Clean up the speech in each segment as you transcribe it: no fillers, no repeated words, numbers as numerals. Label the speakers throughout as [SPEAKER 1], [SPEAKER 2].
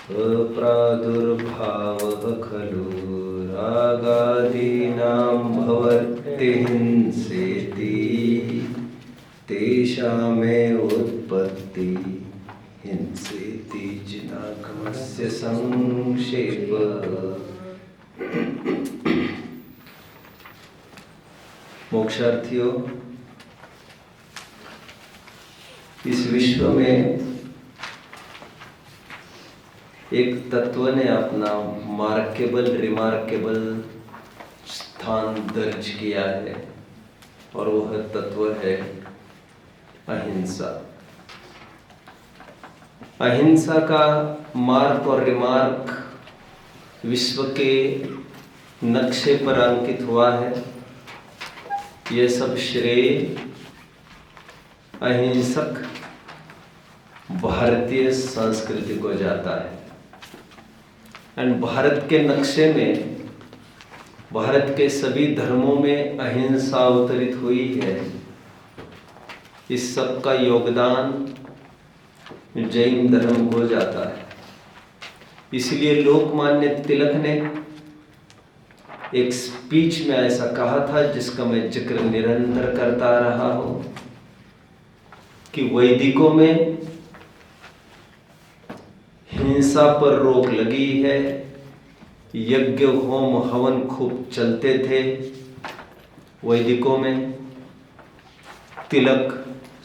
[SPEAKER 1] अप्रादुर्भावः खलु रागादीनां भवत्यहिंसेति तेषामेव उत्पत्ति हिंसेति जिनागमस्य संक्षेप। मोक्षार्थियों, इस विश्व में एक तत्व ने अपना रिमार्केबल स्थान दर्ज किया है और वह तत्व है अहिंसा। अहिंसा का मार्क और रिमार्क विश्व के नक्शे पर अंकित हुआ है। यह सब श्रेय अहिंसक भारतीय संस्कृति को जाता है। एंड भारत के नक्शे में, भारत के सभी धर्मों में अहिंसा अवतरित हुई है। इस सब का योगदान जैन धर्म को जाता है। इसलिए लोकमान्य तिलक ने एक स्पीच में ऐसा कहा था, जिसका मैं जिक्र निरंतर करता रहा हूं, कि वैदिकों में हिंसा पर रोक लगी है। यज्ञ होम हवन खूब चलते थे वैदिकों में। तिलक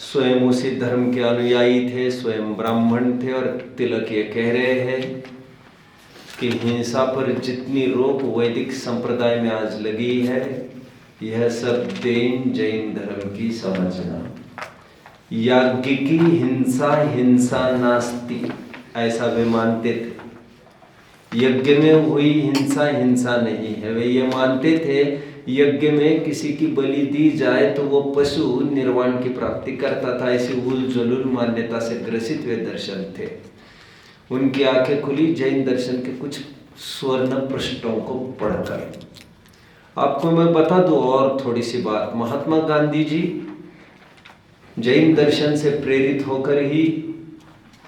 [SPEAKER 1] स्वयं उसी धर्म के अनुयायी थे, स्वयं ब्राह्मण थे, और तिलक ये कह रहे हैं कि हिंसा पर जितनी रोक वैदिक संप्रदाय में आज लगी है, यह सब जैन धर्म की समझना। याज्ञिकी हिंसा हिंसा नास्ति, ऐसा वे मानते थे। यज्ञ में हुई हिंसा हिंसा नहीं है। वे ये मानते थे यज्ञ में किसी की बलि दी जाए तो वो पशु निर्वाण की प्राप्ति करता था। ऐसी उल जलूल मान्यता से ग्रसित वे दर्शन थे। उनकी आंखें खुली जैन दर्शन के कुछ स्वर्ण पृष्ठों को पढ़कर। आपको मैं बता दूं और थोड़ी सी बात। महात्मा गांधी जी जैन दर्शन से प्रेरित होकर ही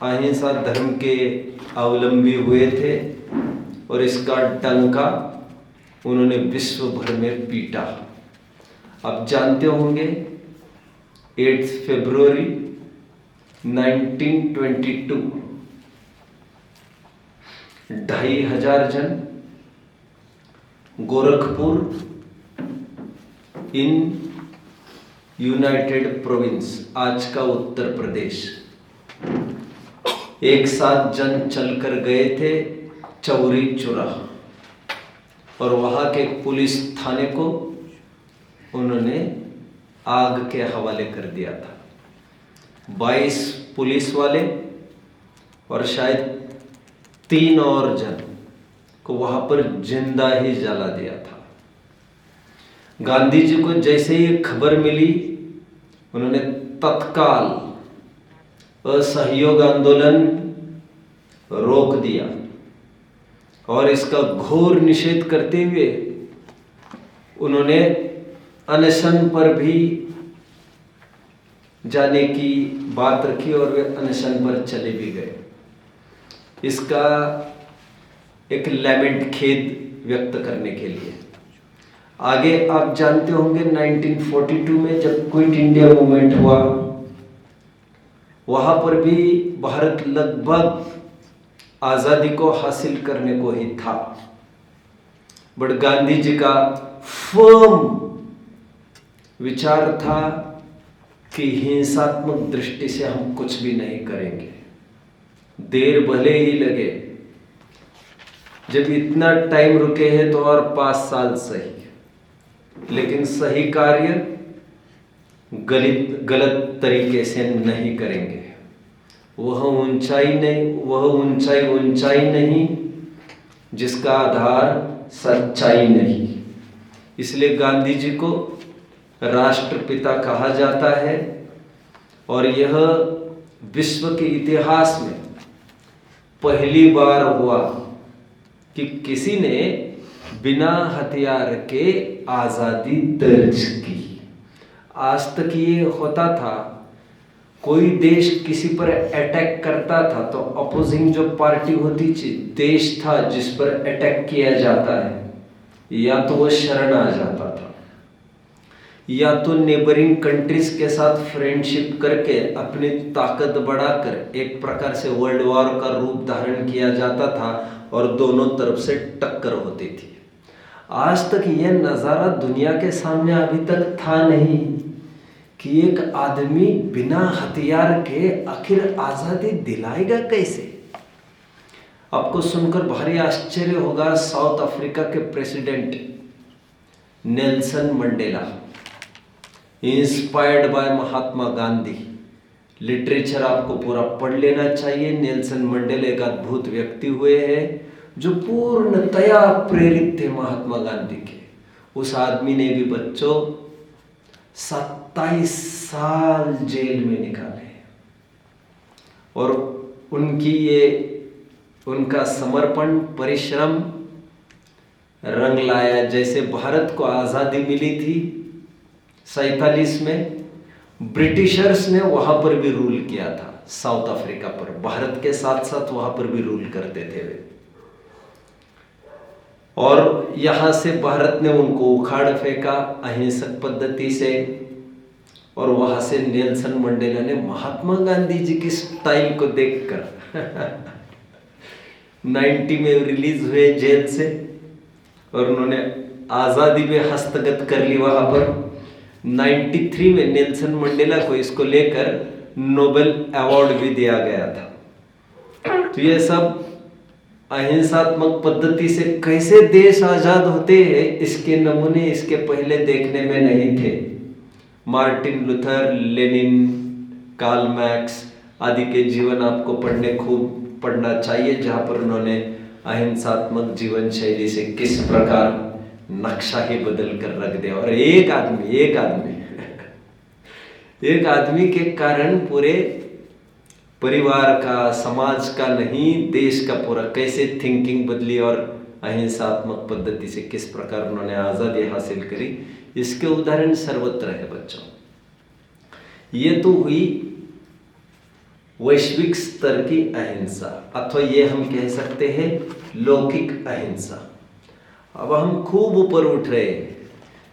[SPEAKER 1] अहिंसा धर्म के अवलंबी हुए थे, और इसका डंका उन्होंने विश्व भर में पीटा। आप जानते होंगे 8 फरवरी 1922 2,500 जन गोरखपुर इन यूनाइटेड प्रोविंस, आज का उत्तर प्रदेश, एक साथ जन चलकर गए थे चौरी चौरा, और वहां के पुलिस थाने को उन्होंने आग के हवाले कर दिया था। 22 पुलिस वाले और शायद 3 और जन को वहां पर जिंदा ही जला दिया था। गांधी जी को जैसे ही खबर मिली, उन्होंने तत्काल असहयोग आंदोलन रोक दिया और इसका घोर निषेध करते हुए उन्होंने अनशन पर भी जाने की बात रखी, और वे अनशन पर चले भी गए। इसका एक लैमेंट, खेद व्यक्त करने के लिए। आगे आप जानते होंगे 1942 में जब क्विट इंडिया मूवमेंट हुआ, वहां पर भी भारत लगभग आजादी को हासिल करने को ही था, बट गांधी जी का फर्म विचार था कि हिंसात्मक दृष्टि से हम कुछ भी नहीं करेंगे, देर भले ही लगे। जब इतना टाइम रुके हैं तो और 5 साल सही, लेकिन सही कार्य गलत तरीके से नहीं करेंगे। वह ऊंचाई नहीं जिसका आधार सच्चाई नहीं। इसलिए गांधी जी को राष्ट्रपिता कहा जाता है, और यह विश्व के इतिहास में पहली बार हुआ कि किसी ने बिना हथियार के आजादी दर्ज की। आज तक ये होता था कोई देश किसी पर अटैक करता था तो अपोजिंग जो पार्टी होती थी, देश था जिस पर अटैक किया जाता है, या तो वो शरण आ जाता था, या तो नेबरिंग कंट्रीज के साथ फ्रेंडशिप करके अपनी ताकत बढ़ाकर एक प्रकार से वर्ल्ड वॉर का रूप धारण किया जाता था और दोनों तरफ से टक्कर होती थी। आज तक यह नज़ारा दुनिया के सामने अभी तक था नहीं कि एक आदमी बिना हथियार के आखिर आज़ादी दिलाएगा कैसे। आपको सुनकर भारी आश्चर्य होगा, साउथ अफ्रीका के president Nelson Mandela, inspired by Mahatma Gandhi, literature आपको पूरा पढ़ लेना चाहिए। नेल्सन मंडेला एक अद्भुत व्यक्ति हुए हैं जो पूर्णतया प्रेरित थे महात्मा गांधी के। उस आदमी ने भी बच्चों 27 साल जेल में निकाले और उनका समर्पण परिश्रम रंग लाया। जैसे भारत को आज़ादी मिली थी 47 में, ब्रिटिशर्स ने वहां पर भी रूल किया था साउथ अफ्रीका पर, भारत के साथ साथ वहां पर भी रूल करते थे वे। और यहां से भारत ने उनको उखाड़ फेंका अहिंसक पद्धति से, और वहां से नेल्सन मंडेला ने महात्मा गांधी जी की स्टाइल को देखकर 90 में रिलीज हुए जेल से, और उन्होंने आज़ादी में हस्तगत कर ली वहां पर। 93 में नेल्सन मंडेला को इसको लेकर नोबेल अवार्ड भी दिया गया था। तो ये सब अहिंसात्मक पद्धति से कैसे देश आजाद होते हैं, इसके नमूने इसके पहले देखने में नहीं थे। Martin Luther, Lenin, Karl Marx आदि के जीवन आपको खूब पढ़ना चाहिए, जहाँ पर उन्होंने अहिंसात्मक जीवन शैली से किस प्रकार नक्शा ही बदल कर रख दिया। और एक आदमी के कारण पूरे परिवार का, समाज का नहीं, देश का पूरा कैसे थिंकिंग बदली और अहिंसात्मक पद्धति से किस प्रकार उन्होंने आज़ादी हासिल करी, इसके उदाहरण सर्वत्र है बच्चों। ये तो हुई वैश्विक स्तर की अहिंसा, अथवा ये हम कह सकते हैं लौकिक अहिंसा। अब हम खूब ऊपर उठ रहे हैं,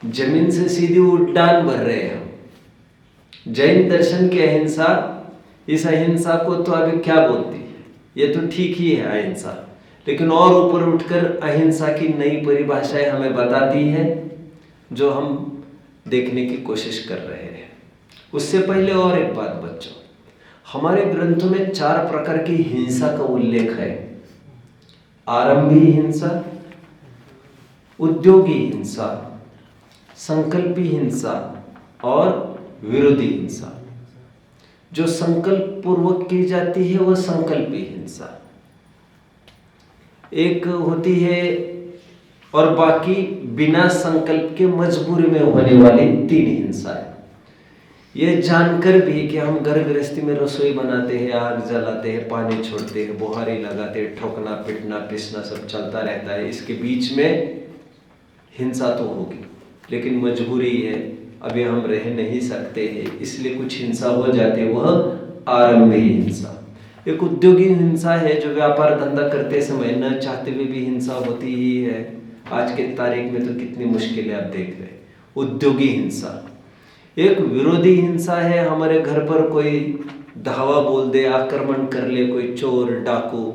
[SPEAKER 1] जमीन से सीधी उड़ान भर रहे हैं हम। जैन दर्शन की अहिंसा, इस अहिंसा को तो अभी क्या बोलती है, ये तो ठीक ही है अहिंसा, लेकिन और ऊपर उठकर अहिंसा की नई परिभाषाएं हमें बताती है, जो हम देखने की कोशिश कर रहे हैं। उससे पहले और एक बात बच्चों, हमारे ग्रंथों में 4 प्रकार की हिंसा का उल्लेख है। आरंभी हिंसा, उद्योगी हिंसा, संकल्पी हिंसा और विरोधी हिंसा। जो संकल्प पूर्वक की जाती है वह संकल्पी हिंसा एक होती है, और बाकी बिना संकल्प के मजबूरी में होने वाली 3 हिंसा है। ये जानकर भी कि हम घर गृहस्थी में रसोई बनाते हैं, आग जलाते हैं, पानी छोड़ते हैं, बुहारी लगाते हैं, ठोकना पिटना पिसना सब चलता रहता है, इसके बीच में हिंसा तो होगी, लेकिन मजबूरी है, अभी हम रह नहीं सकते हैं, इसलिए कुछ हिंसा हो जाती है, वह आरंभी हिंसा। एक उद्योगी हिंसा है, जो व्यापार धंधा करते समय न चाहते हुए भी हिंसा होती ही है। आज के तारीख में तो कितनी मुश्किलें आप देख रहे हैं। उद्योगी हिंसा। एक विरोधी हिंसा है, हमारे घर पर कोई धावा बोल दे, आक्रमण कर ले कोई चोर डाकू,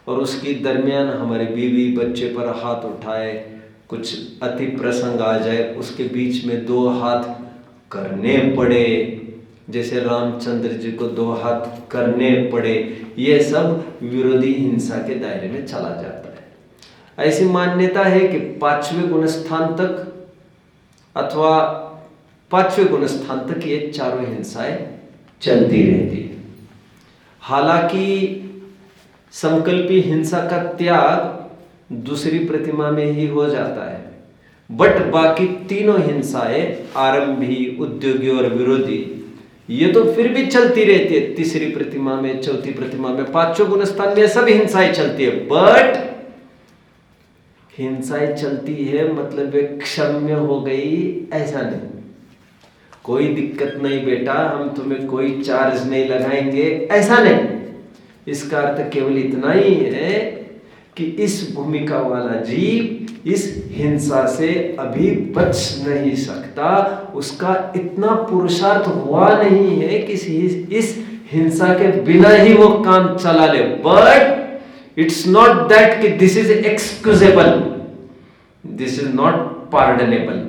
[SPEAKER 1] और उसकी दरमियान हमारे बीवी बच्चे पर हाथ उठाए, कुछ अति प्रसंग आ जाए, उसके बीच में 2 हाथ करने पड़े, जैसे रामचंद्र जी को 2 हाथ करने पड़े, ये सब विरोधी हिंसा के दायरे में चला जाता है। ऐसी मान्यता है कि 5वें गुणस्थान तक अथवा 5वें गुणस्थान तक ये चारों हिंसाएं चलती रहती है। हालांकि संकल्पी हिंसा का त्याग दूसरी प्रतिमा में ही हो जाता है, बट बाकी तीनों हिंसाएं, आरंभी, उद्योगी और विरोधी, ये तो फिर भी चलती रहती है। तीसरी प्रतिमा में, चौथी प्रतिमा में, 5वें गुणस्थान में सब हिंसाएं चलती है, बट हिंसाएं चलती है मतलब वे क्षम्य हो गई ऐसा नहीं। कोई दिक्कत नहीं बेटा, हम तुम्हें कोई चार्ज नहीं लगाएंगे, ऐसा नहीं। इसका अर्थ केवल इतना ही है कि इस भूमिका वाला जीव इस हिंसा से अभी बच नहीं सकता, उसका इतना पुरुषार्थ हुआ नहीं है कि इस हिंसा के बिना ही वो काम चला ले। बट इट्स नॉट दैट कि this is excusable, this is not pardonable,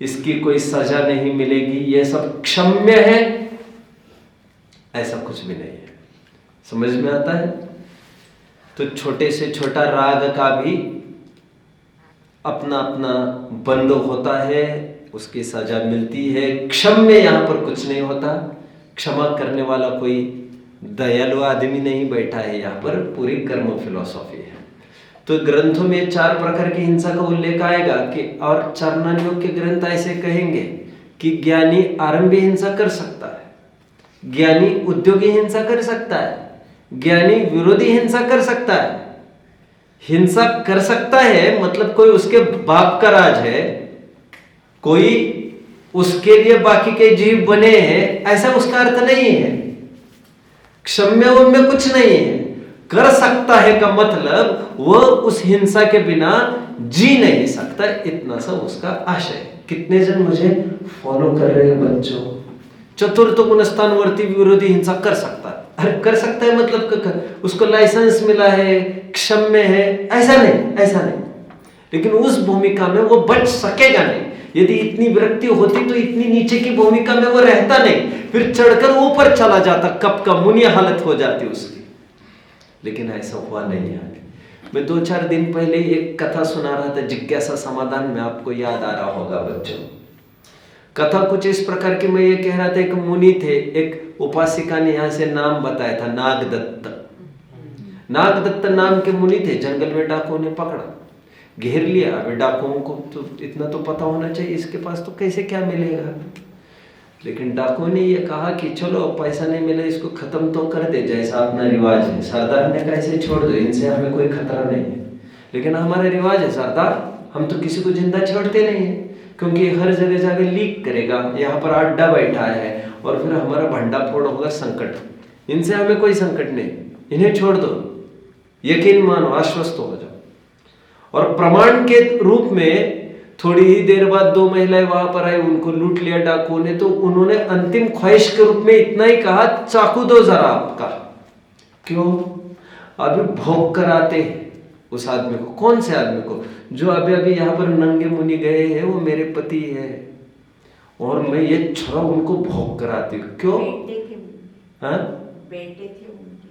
[SPEAKER 1] इसकी कोई सजा नहीं मिलेगी, यह सब क्षम्य है, ऐसा कुछ भी नहीं है। समझ में आता है? तो छोटे से छोटा राग का भी अपना अपना बंद होता है, उसकी सजा मिलती है। क्षम्य यहां पर कुछ नहीं होता, क्षमा करने वाला कोई दयालु आदमी नहीं बैठा है, यहां पर पूरी कर्म फिलॉसफी है। तो ग्रंथों में 4 प्रकार की हिंसा का उल्लेख आएगा कि, और चरणान्योग के ग्रंथ ऐसे कहेंगे कि ज्ञानी आरंभी हिंसा कर सकता है, ज्ञानी उद्योगी हिंसा कर सकता है, ज्ञानी विरोधी हिंसा कर सकता है। हिंसा कर सकता है मतलब कोई उसके बाप का राज है, कोई उसके लिए बाकी के जीव बने हैं, ऐसा उसका अर्थ नहीं है। क्षम्य उनमें कुछ नहीं है। कर सकता है का मतलब वह उस हिंसा के बिना जी नहीं सकता, इतना सा उसका आशय है। कितने जन मुझे फॉलो कर रहे हैं बच्चों? चतुर्थ गुणस्थानवर्ती विरोधी हिंसा कर सकता है। अरे कर सकता है मतलब उसको लाइसेंस मिला है, क्षम्य है, ऐसा नहीं, ऐसा नहीं। लेकिन उस भूमिका में वो बच सकेगा नहीं। यदि इतनी विरक्ति होती तो इतनी नीचे की भूमिका में वो रहता नहीं, फिर चढ़कर ऊपर चला जाता, कब का मुनिया हालत हो जाती उसकी। लेकिन ऐसा हुआ नहीं है। मैं 2-4 दिन पहले एक कथा सुना रहा था, जिज्ञासा समाधान में, आपको याद आ रहा होगा बच्चों। कथा कुछ इस प्रकार की, मैं ये कह रहा था, एक मुनि थे, एक उपासिका ने यहाँ से नाम बताया था, नागदत्त। नागदत्त नाम के मुनि थे, जंगल में डाकुओं ने पकड़ा, घेर लिया। अभी डाकुओं को तो इतना तो पता होना चाहिए, इसके पास तो कैसे क्या मिलेगा। लेकिन डाकुओं ने ये कहा कि चलो पैसा नहीं मिले, इसको खत्म तो कर दे, जैसा अपना रिवाज है। सरदार ने कहा इसे छोड़ दो, इनसे हमें कोई खतरा नहीं है। लेकिन हमारा रिवाज है सरदार, हम तो किसी को जिंदा छोड़ते नहीं है, क्योंकि हर जगह जाकर लीक करेगा, यहाँ पर अड्डा बैठा है और फिर हमारा भंडा फोड़ होगा, संकट। इनसे हमें कोई संकट नहीं, इन्हें छोड़ दो, यकीन मानो, आश्वस्त हो जाओ। और प्रमाण के रूप में थोड़ी ही देर बाद 2 महिलाएं वहां पर आई, उनको लूट लिया डाकुओं ने। तो उन्होंने अंतिम ख्वाहिश के रूप में इतना ही कहा, चाकू दो जरा आपका। क्यों? अभी भोग कर आते हैं उस आदमी को। कौन से आदमी को? जो अभी अभी यहाँ पर नंगे मुनि गए हैं, वो मेरे पति है और मैं ये छुरा उनको भोग कराती हूँ। क्यों? हाँ,
[SPEAKER 2] बेटे थे उनके,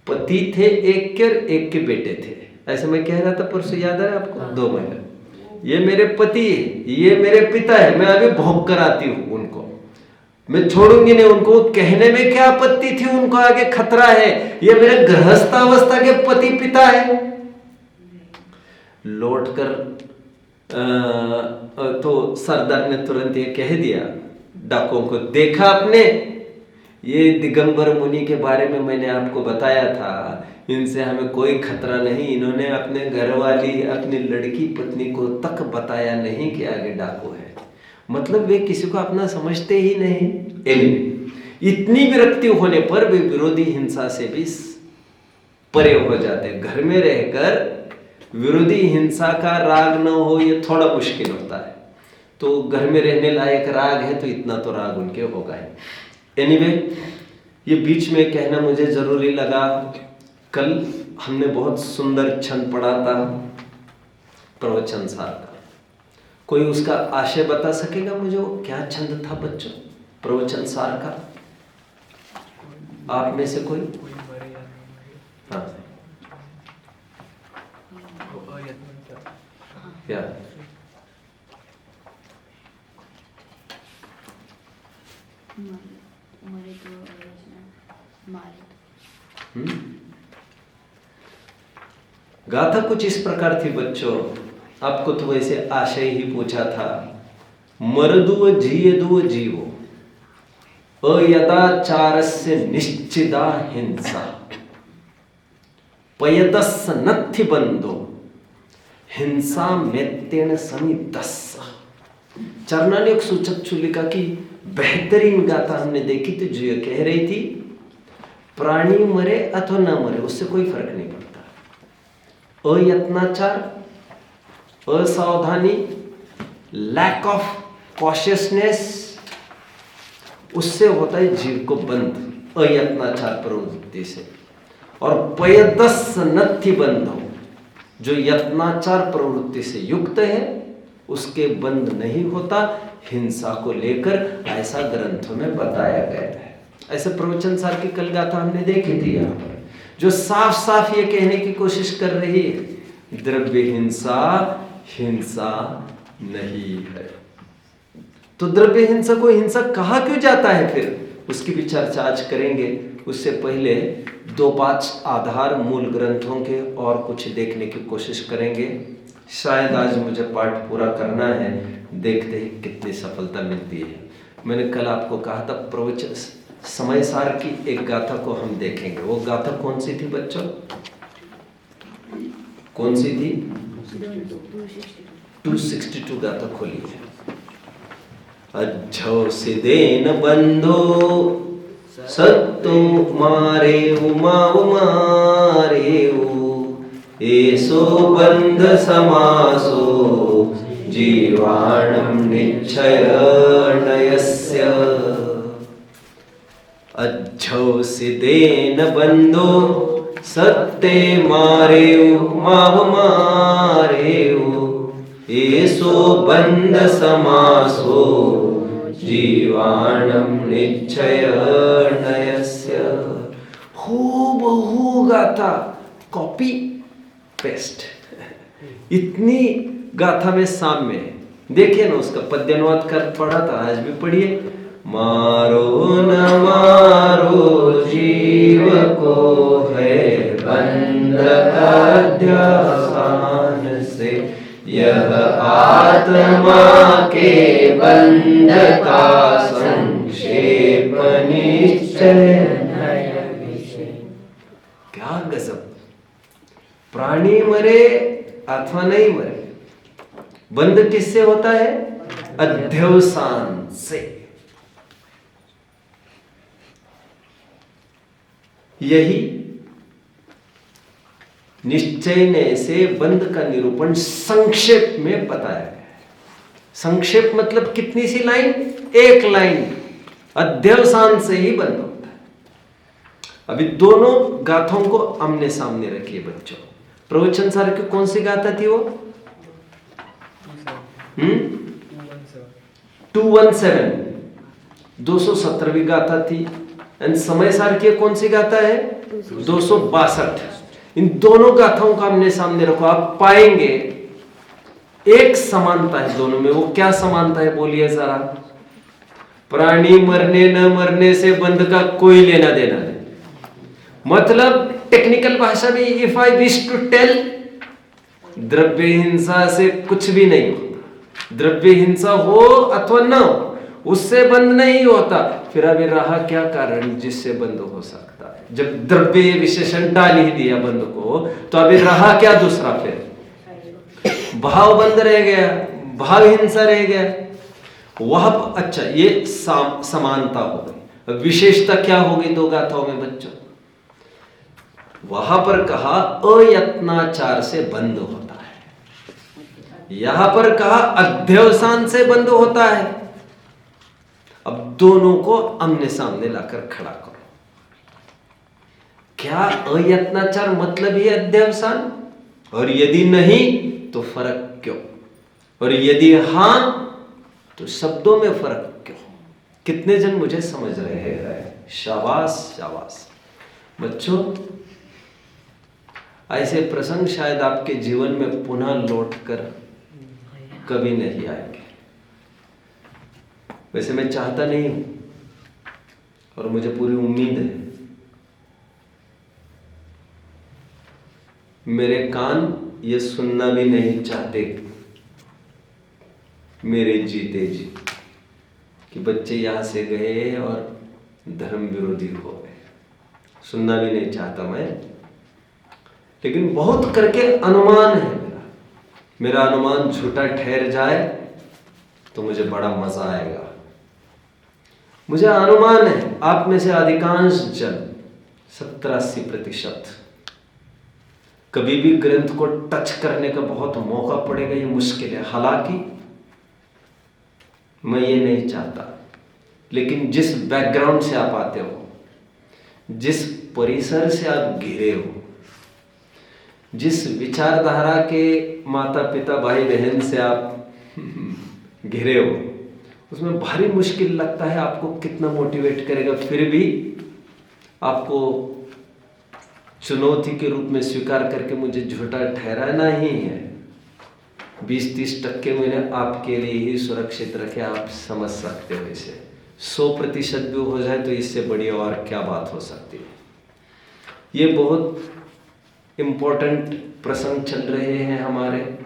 [SPEAKER 1] पति थे एक के, एक के बेटे थे। ऐसे मैं कह रहा था परसों, याद है आपको? 2 महिला, ये मेरे पति है, ये मेरे पिता है, मैं अभी भोग कराती हूँ उनको, मैं छोड़ूंगी नहीं उनको। कहने में क्या आपत्ति थी? उनको आगे खतरा है, ये मेरे गृहस्थावस्था के पति पिता है। लौटकर तो सरदार ने तुरंत ये कह दिया डाकुओं को, देखा आपने, ये दिगंबर मुनि के बारे में मैंने आपको बताया था, इनसे हमें कोई खतरा नहीं। इन्होंने अपने घरवाली, अपनी लड़की पत्नी को तक बताया नहीं कि आगे डाकू है। मतलब वे किसी को अपना समझते ही नहीं। इतनी विरक्ति होने पर वे विरोधी हिंसा से भी परे हो जाते। घर में रहकर विरोधी हिंसा का राग न हो, ये थोड़ा मुश्किल होता है। तो घर में रहने लायक राग है तो इतना तो राग उनके होगा ही। एनीवे, ये बीच में कहना मुझे जरूरी लगा। कल हमने बहुत सुंदर छंद पढ़ा था प्रवचन सार का। कोई उसका आशय बता सकेगा मुझे? वो क्या छंद था बच्चों प्रवचन सार का? आप में से कोई? हाँ, क्या? गाथा कुछ इस प्रकार थी बच्चों। आपको तो वैसे आशय ही पूछा था। मरदुव जियदुव जीवो अयदाचारस्य निश्चिदा हिंसा पयदस्य नत्थि बंधो हिंसा मेत्तेन समिदस्स। चारणानिक सूचक चुलिका की बेहतरीन गाथा हमने देखी थी, जो ये कह रही थी प्राणी मरे अथवा न मरे उससे कोई फर्क नहीं पड़ता। अयत्नाचार, असावधानी, लैक ऑफ कॉशियसनेस, उससे होता है जीव को बंध, अयत्नाचार प्रवृत्ति से। और पयदस नथि बंधो, जो यत्नाचार प्रवृत्ति से युक्त है उसके बंध नहीं होता हिंसा को लेकर, ऐसा ग्रंथों में बताया गया है। ऐसे प्रवचन सार की कल गाथा हमने देखी थी यहाँ पर, जो साफ साफ ये कहने की कोशिश कर रही है द्रव्य हिंसा हिंसा नहीं है। तो द्रव्य हिंसा को हिंसा कहा क्यों जाता है फिर, उसकी भी चर्चा आज करेंगे। उससे पहले 2-5 आधार मूल ग्रंथों के और कुछ देखने की कोशिश करेंगे। शायद आज मुझे पाठ पूरा करना है, देखते ही कितनी सफलता मिलती है। मैंने कल आपको कहा था प्रवचन समय सार की एक गाथा को हम देखेंगे। वो गाथा कौन सी थी बच्चों, कौन सी थी? 262 गाथा खोलिए। अच्छो से देन बंधो सत्तो मारे मारे ऐसो बंध समासो जीवाणम निश्चय नयस्य। अच्छो से देन बंधो सत्ते मारे ऐसो बंध समासो जीवाणम निश्चय नयस्य। हूबहू गाथा कॉपी पेस्ट, इतनी गाथा में साम्य है। देखिए ना, उसका पद्यानुवाद कर पढ़ा था, आज भी पढ़िए। मारो न मारो जीव को है बंध अध्यासान से, यह आत्मा के बंध का संक्षेप निश्चय। क्या गजब! प्राणी मरे अथवा नहीं मरे, बंध किससे होता है? अध्यवसान से। यही निश्चय से बंध का निरूपण संक्षेप में बताया गया है। संक्षेप मतलब कितनी सी लाइन? एक लाइन। अध्यवसान से ही बंध होता है। अभी दोनों गाथों को आमने सामने रखिए बच्चों। प्रवचन सार की कौन सी गाथा थी वो? 217, 217वीं गाथा थी। एंड समय सार की कौन सी गाथा है? 262। इन दोनों गाथाओं का हमने सामने रखो, आप पाएंगे एक समानता है दोनों में। वो क्या समानता है बोलिए जरा? प्राणी मरने न मरने से बंध का कोई लेना देना नहीं। मतलब टेक्निकल भाषा में if I wish to tell, द्रव्य हिंसा से कुछ भी नहीं होता। द्रव्य हिंसा हो अथवा न हो, उससे बंद नहीं होता। फिर अभी रहा क्या कारण जिससे बंद हो सकता है? जब द्रव्य विशेषण डाल ही दिया बंद को, तो अभी रहा क्या दूसरा? फिर भाव बंद रह गया, भाव हिंसा रह गया। वह अच्छा, ये समानता हो गई। विशेषता क्या होगी दो गाथाओं में बच्चों? वहां पर कहा अयत्नाचार से बंद होता है, यहां पर कहा अध्यवसान से बंद होता है। अब दोनों को आमने सामने लाकर खड़ा करो। क्या अयत्नाचार मतलब ही अध्यवसान? और यदि नहीं तो फर्क क्यों? और यदि हां तो शब्दों में फर्क क्यों? कितने जन मुझे समझ रहे हैं? शाबाश शाबाश बच्चों। ऐसे प्रसंग शायद आपके जीवन में पुनः लौटकर कभी नहीं आएंगे। वैसे मैं चाहता नहीं हूं, और मुझे पूरी उम्मीद है मेरे कान ये सुनना भी नहीं चाहते मेरे जीते जी कि बच्चे यहां से गए और धर्म विरोधी हो गए। सुनना भी नहीं चाहता मैं, लेकिन बहुत करके अनुमान है मेरा अनुमान झूठा ठहर जाए तो मुझे बड़ा मजा आएगा। मुझे अनुमान है आप में से अधिकांश जन 70-80% कभी भी ग्रंथ को टच करने का बहुत मौका पड़ेगा, ये मुश्किल है। हालांकि मैं ये नहीं चाहता, लेकिन जिस बैकग्राउंड से आप आते हो, जिस परिसर से आप घिरे हो, जिस विचारधारा के माता पिता भाई बहन से आप घिरे हो, उसमें भारी मुश्किल लगता है आपको कितना मोटिवेट करेगा। फिर भी आपको चुनौती के रूप में स्वीकार करके मुझे झूठा ठहराना ही है। 20-30% मैंने आपके लिए ही सुरक्षित रखे, आप समझ सकते हो इसे। 100% भी हो जाए तो इससे बड़ी और क्या बात हो सकती है। ये बहुत इम्पोर्टेंट प्रसंग चल रहे हैं हमारे।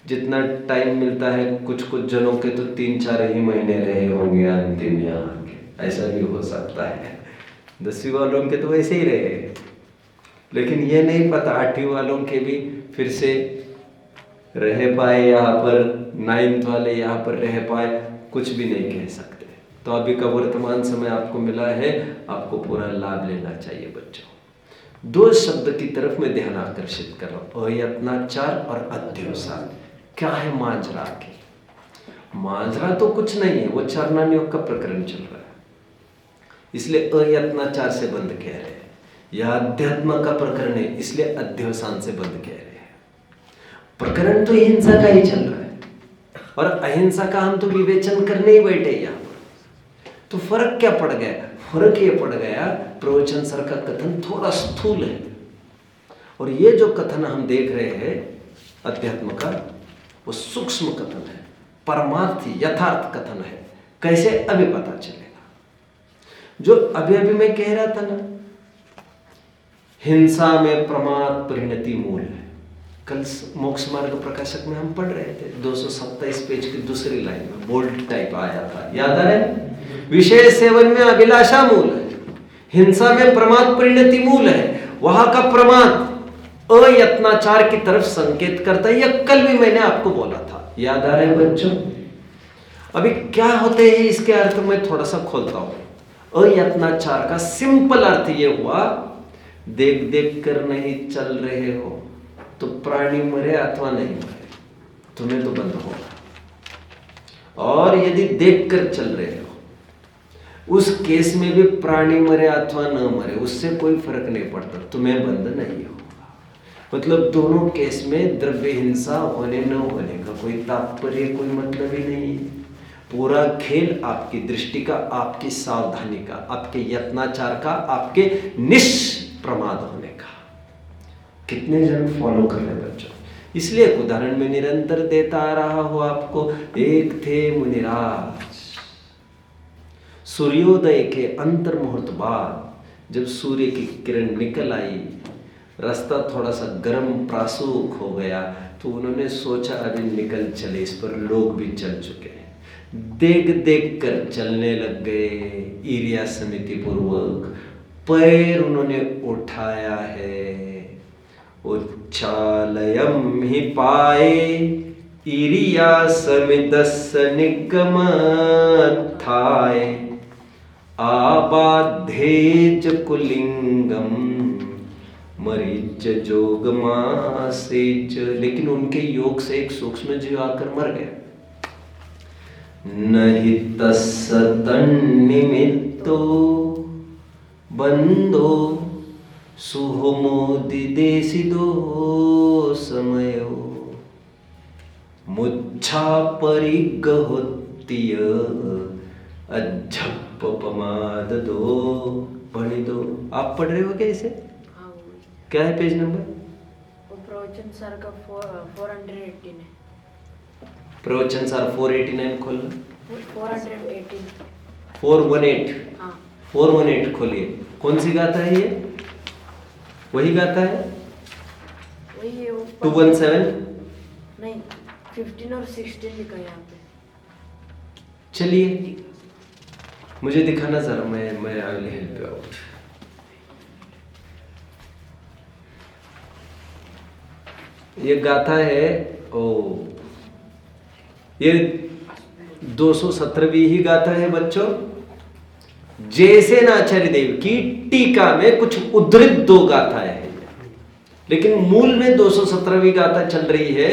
[SPEAKER 1] जितना टाइम मिलता है, कुछ कुछ जनों के तो 3-4 ही महीने रहे होंगे अंतिम यहाँ के, ऐसा भी हो सकता है। 10वीं वालों के तो वैसे ही रहे, लेकिन ये नहीं पता 8वीं वालों के भी फिर से रह पाए यहाँ पर, 9th वाले यहाँ पर रह पाए, कुछ भी नहीं कह सकते। तो अभी का वर्तमान समय आपको मिला है, आपको पूरा लाभ लेना चाहिए बच्चों। 2 शब्द की तरफ मैं ध्यान आकर्षित कर रहा हूँ, अयत्नाचार और अध्यवसाय। क्या है माजरा के? माजरा तो कुछ नहीं है, वो चरणानियोग का प्रकरण चल रहा है, इसलिए अयत्नाचार से बंद कह रहे हैं। यह अध्यात्म का प्रकरण है, इसलिए अध्यवसान से बंद कह रहे हैं। प्रकरण तो हिंसा का ही चल रहा है, और अहिंसा का हम तो विवेचन करने ही बैठे यहाँ पर। तो फर्क क्या पड़ गया? फर्क ये पड़ गया, प्रवचन सर का कथन थोड़ा स्थूल है, और ये जो कथन हम देख रहे हैं अध्यात्म का, वो सूक्ष्म कथन है, परमार्थ यथार्थ कथन है। कैसे? अभी पता चलेगा। जो अभी अभी मैं कह रहा था ना, हिंसा में प्रमाद परिणति मूल है। कल मोक्ष मार्ग प्रकाशक में हम पढ़ रहे थे, 227 पेज की दूसरी लाइन में बोल्ड टाइप आया था, याद आ रहा है? विषय सेवन में अभिलाषा मूल है, हिंसा में प्रमाद परिणति मूल है। वहां का प्रमाद अयत्नाचार की तरफ संकेत करता है। यह कल भी मैंने आपको बोला था, याद आ रहा है बच्चों? अभी क्या होते हैं इसके अर्थ में थोड़ा सा खोलता हूं। अयत्नाचार का सिंपल अर्थ यह हुआ, देख देख कर नहीं चल रहे हो तो प्राणी मरे अथवा नहीं मरे, तुम्हें तो बंद होगा। और यदि देख कर चल रहे हो, उस केस में भी प्राणी मरे अथवा न मरे, उससे कोई फर्क नहीं पड़ता, तुम्हें बंद नहीं होगा। मतलब दोनों केस में द्रव्य हिंसा होने न होने का कोई तात्पर्य, कोई मतलब ही नहीं है। पूरा खेल आपकी दृष्टि का, आपकी सावधानी का, आपके यत्नाचार का, आपके निष्प्रमाद होने का। कितने जन फॉलो कर रहे बच्चों? इसलिए एक उदाहरण में निरंतर देता आ रहा हूं आपको। एक थे मुनिराज, सूर्योदय के अंतर मुहूर्त बाद जब सूर्य की किरण निकल आई, रास्ता थोड़ा सा गर्म प्रासूक हो गया, तो उन्होंने सोचा अभी निकल चले, इस पर लोग भी चल चुके हैं। देख देख कर चलने लग गए, ईर्ष्या समिति पूर्वक पैर उन्होंने उठाया है। उच्चालयम ही पाए ईर्ष्या समितस्य निगमथाय, आबाधेज कुलिंगम मरीच जोगमासेच। लेकिन उनके योग से एक सूक्ष्म जीव आकर मर गया। नहीं तस्य तन्निमित्तो बंदो सुहोमोदिदेशिदो समयो, मुच्छा परिगहोत्य अज्झपमाद दो पढ़ी दो। आप पढ़ रहे हो क्या इसे? क्या है पेज नंबर?
[SPEAKER 2] वो प्रवचन सर का 418 है।
[SPEAKER 1] प्रवचन सर 489 खोलना।
[SPEAKER 2] 418
[SPEAKER 1] 418।
[SPEAKER 2] हाँ
[SPEAKER 1] 418 खोलिए। कौन सी गाथा है ये? वही गाथा है?
[SPEAKER 2] वही है वो।
[SPEAKER 1] 217
[SPEAKER 2] नहीं, 15 और 16 लिखा है यहाँ पे।
[SPEAKER 1] चलिए मुझे दिखाना जरा, मैं I will help you out. ये गाथा है, ओ ये 217वीं ही गाथा है बच्चों। जैसे न आचार्य देव की टीका में कुछ उद्धृत 2 गाथाएं हैं, लेकिन मूल में 217वीं गाथा चल रही है।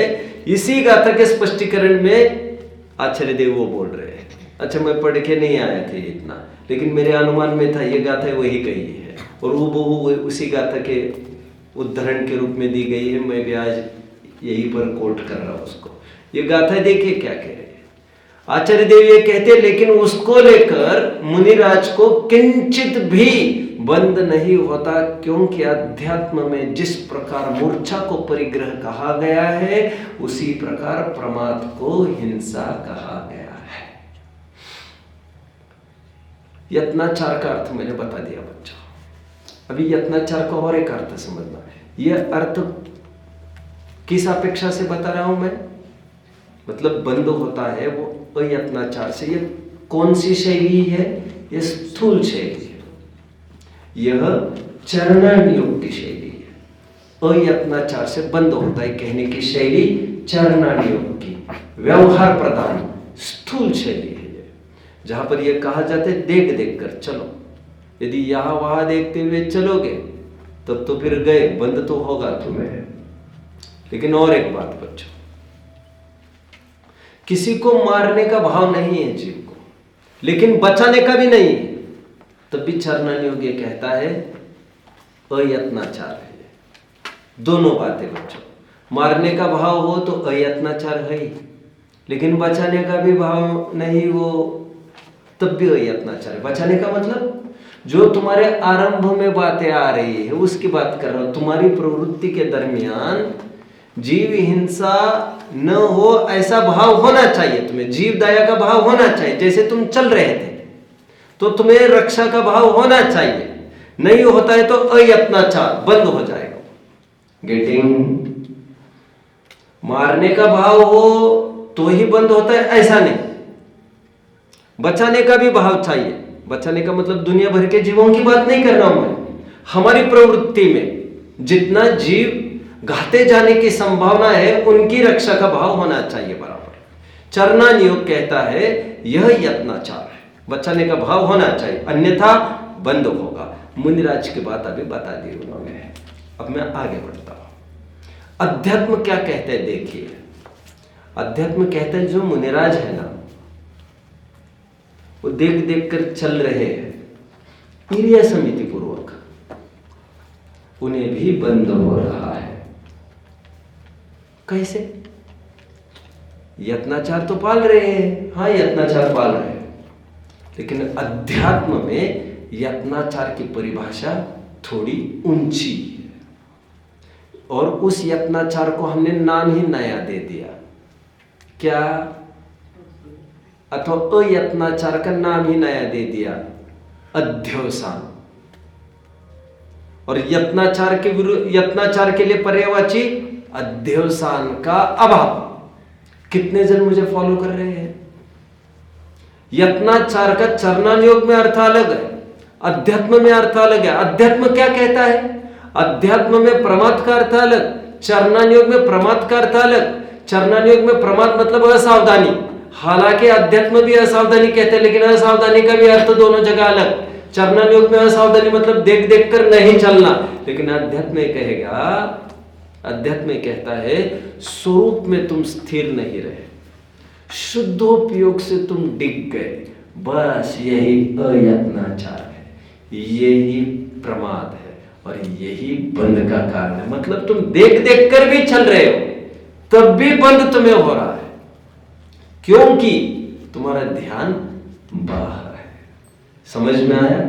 [SPEAKER 1] इसी गाथा के स्पष्टीकरण में आचार्य देव वो बोल रहे हैं। अच्छा, मैं पढ़ के नहीं आए थे इतना, लेकिन मेरे अनुमान में था ये गाथा वही कही है और वो उसी गाथा के उदाहरण के रूप में दी गई है। मैं भी आज यहीं पर कोट कर रहा हूं उसको। ये गाथा देखिए क्या कह रहे हैं आचार्य देव। ये कहते हैं, लेकिन उसको लेकर मुनिराज को किंचित भी बंद नहीं होता, क्योंकि अध्यात्म में जिस प्रकार मूर्छा को परिग्रह कहा गया है, उसी प्रकार प्रमाद को हिंसा कहा गया है। यत्नाचार का अर्थ मैंने बता दिया बच्चों। अभी यत्नाचार का और एक अर्थ समझना है। यह अर्थ किस अपेक्षा से बता रहा हूं मैं? मतलब बंद होता है वो अयत्नाचार से। यह कौन सी शैली है? यह स्थूल शैली है, यह चरणानुयोग की शैली है। अयत्नाचार से बंद होता है कहने की शैली चरणानुयोग की, व्यवहार प्रधान स्थूल शैली है, जहां पर यह कहा जाता है देख देख कर चलो। यदि यहां वहां देखते हुए चलोगे तब तो फिर गए, बंद तो होगा तुम्हें। लेकिन और एक बात बच्चों, किसी को मारने का भाव नहीं है जीव को, लेकिन बचाने का भी नहीं है, तब भी चरणानुयोग ये कहता है अयत्नाचार है। दोनों बातें बच्चों, मारने का भाव हो तो अयत्नाचार है ही, लेकिन बचाने का भी भाव नहीं हो तब भी अयत्नाचार है। बचाने का मतलब जो तुम्हारे आरंभ में बातें आ रही है उसकी बात कर रहा हूं। तुम्हारी प्रवृत्ति के दरमियान जीव हिंसा न हो ऐसा भाव होना चाहिए, तुम्हें जीव दया का भाव होना चाहिए। जैसे तुम चल रहे थे तो तुम्हें रक्षा का भाव होना चाहिए, नहीं होता है तो अयत्नाचार बंद हो जाएगा। गेटिंग? मारने का भाव हो तो ही बंद होता है ऐसा नहीं, बचाने का भी भाव चाहिए। बचाने का मतलब दुनिया भर के जीवों की बात नहीं कर रहा हूं मैं, हमारी प्रवृत्ति में जितना जीव घाते जाने की संभावना है उनकी रक्षा का भाव होना चाहिए बराबर। चरणानुयोग कहता है यह यत्नाचार है, बचाने का भाव होना चाहिए, अन्यथा बंद होगा। मुनिराज की बात अभी बता दी उन्होंने। अब मैं आगे बढ़ता हूं। अध्यात्म क्या कहते हैं देखिए। अध्यात्म कहते हैं जो मुनिराज है ना, वो देख देख कर चल रहे हैं ईर्ष्या समिति पूर्वक, उन्हें भी बंद हो रहा है। कैसे? यत्नाचार तो पाल रहे हैं, हाँ यत्नाचार पाल रहे हैं, लेकिन अध्यात्म में यत्नाचार की परिभाषा थोड़ी ऊंची है, और उस यत्नाचार को हमने नाम ही नया दे दिया। क्या? अथवा अयत्नाचार का नाम ही नया दे दिया, अध्यवसान। और यत्नाचार के लिए पर्यायवाची अध्यवसान का अभाव। कितने जन मुझे फॉलो कर रहे हैं? यत्नाचार का चरणानुयोग में अर्थ अलग है, अध्यात्म में अर्थ अलग है। अध्यात्म क्या कहता है? अध्यात्म में प्रमाद का अर्थ अलग, चरणानुयोग में प्रमाद का अर्थ अलग। चरणानुयोग में प्रमाद मतलब असावधानी, हालांकि अध्यात्म भी असावधानी कहते हैं, लेकिन असावधानी का भी अर्थ दोनों जगह अलग। चरणानुयोग में असावधानी मतलब देख देख कर नहीं चलना, लेकिन अध्यात्म कहेगा, अध्यात्म कहता है स्वरूप में तुम स्थिर नहीं रहे, शुद्धोपयोग से तुम डिग गए, बस यही अयत्नाचार है, यही प्रमाद है और यही बंद का कारण है। मतलब तुम देख देख कर भी चल रहे हो तब भी बंद तुम्हें हो रहा है, क्योंकि तुम्हारा ध्यान बाहर है। समझ में आया?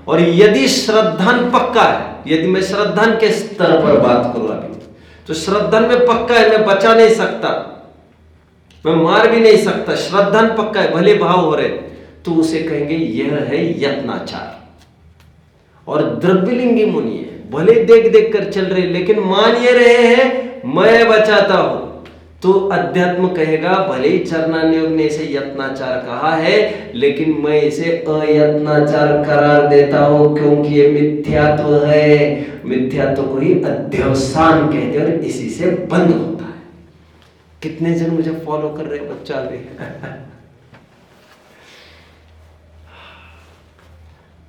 [SPEAKER 1] और यदि श्रद्धान पक्का है, यदि मैं श्रद्धान के स्तर पर बात करूं अभी, तो श्रद्धान में पक्का है मैं बचा नहीं सकता, मैं मार भी नहीं सकता, श्रद्धान पक्का है, भले भाव हो रहे, तो उसे कहेंगे यह है यत्नाचार। और द्रव्यलिंगी मुनि है, भले देख देख कर चल रहे लेकिन मान ये रहे हैं मैं बचाता हूं, तो अध्यात्म कहेगा भले ही चरणानुयोग ने इसे यत्नाचार कहा है, लेकिन मैं इसे अयत्नाचार करार देता हूं, क्योंकि ये मिथ्यात्व है। मिथ्यात्व को ही अध्यवसान कहते हैं और इसी से बंद होता है। कितने जन मुझे फॉलो कर रहे हैं बच्चा? भी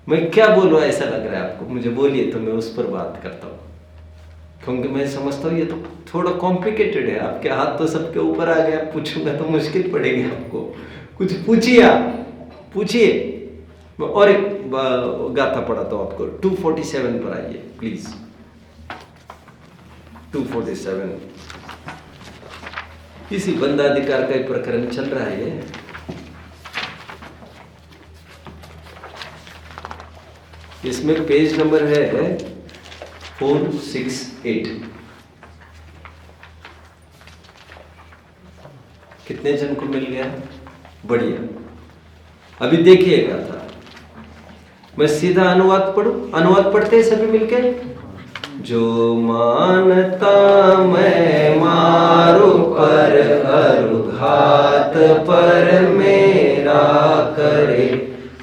[SPEAKER 1] मैं क्या बोलूँ ऐसा लग रहा है आपको? मुझे बोलिए तो मैं उस पर बात करता हूँ, क्योंकि मैं समझता हूँ ये तो थोड़ा कॉम्प्लिकेटेड है। आपके हाथ तो सबके ऊपर आ गया, पूछूंगा तो मुश्किल पड़ेगी आपको। कुछ पूछिए, आप पूछिए। मैं और एक गाथा पढ़ाता हूँ आपको। 247 पर आइए प्लीज। 247 किसी बंधाधिकार का एक प्रकरण चल रहा है ये। इसमें पेज नंबर है 468। कितने जन को मिल गया? बढ़िया। अभी देखिएगा था, मैं सीधा अनुवाद पढ़ूं। अनुवाद पढ़ते हैं सभी मिलके। जो मानता मैं मारू पर अरुघात पर मेरा करे,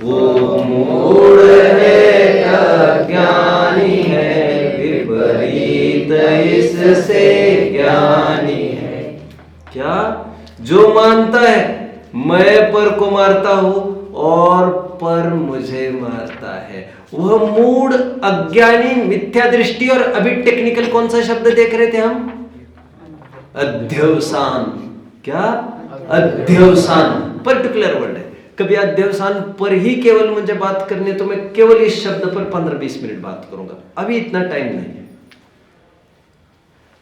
[SPEAKER 1] वो मूढ़ है अज्ञानी है, विपरीत इससे ज्ञानी है। क्या? जो मानता है मैं पर को मारता हूं और पर मुझे मारता है, वह मूढ़ अज्ञानी मिथ्या दृष्टि। और अभी टेक्निकल कौन सा शब्द देख रहे थे हम? अध्यवसान। क्या? अध्यवसान पर्टिकुलर वर्ड है। कभी अध्यवसान पर ही केवल मुझे बात करनी है तो मैं केवल इस शब्द पर 15-20 मिनट बात करूंगा। अभी इतना टाइम नहीं है।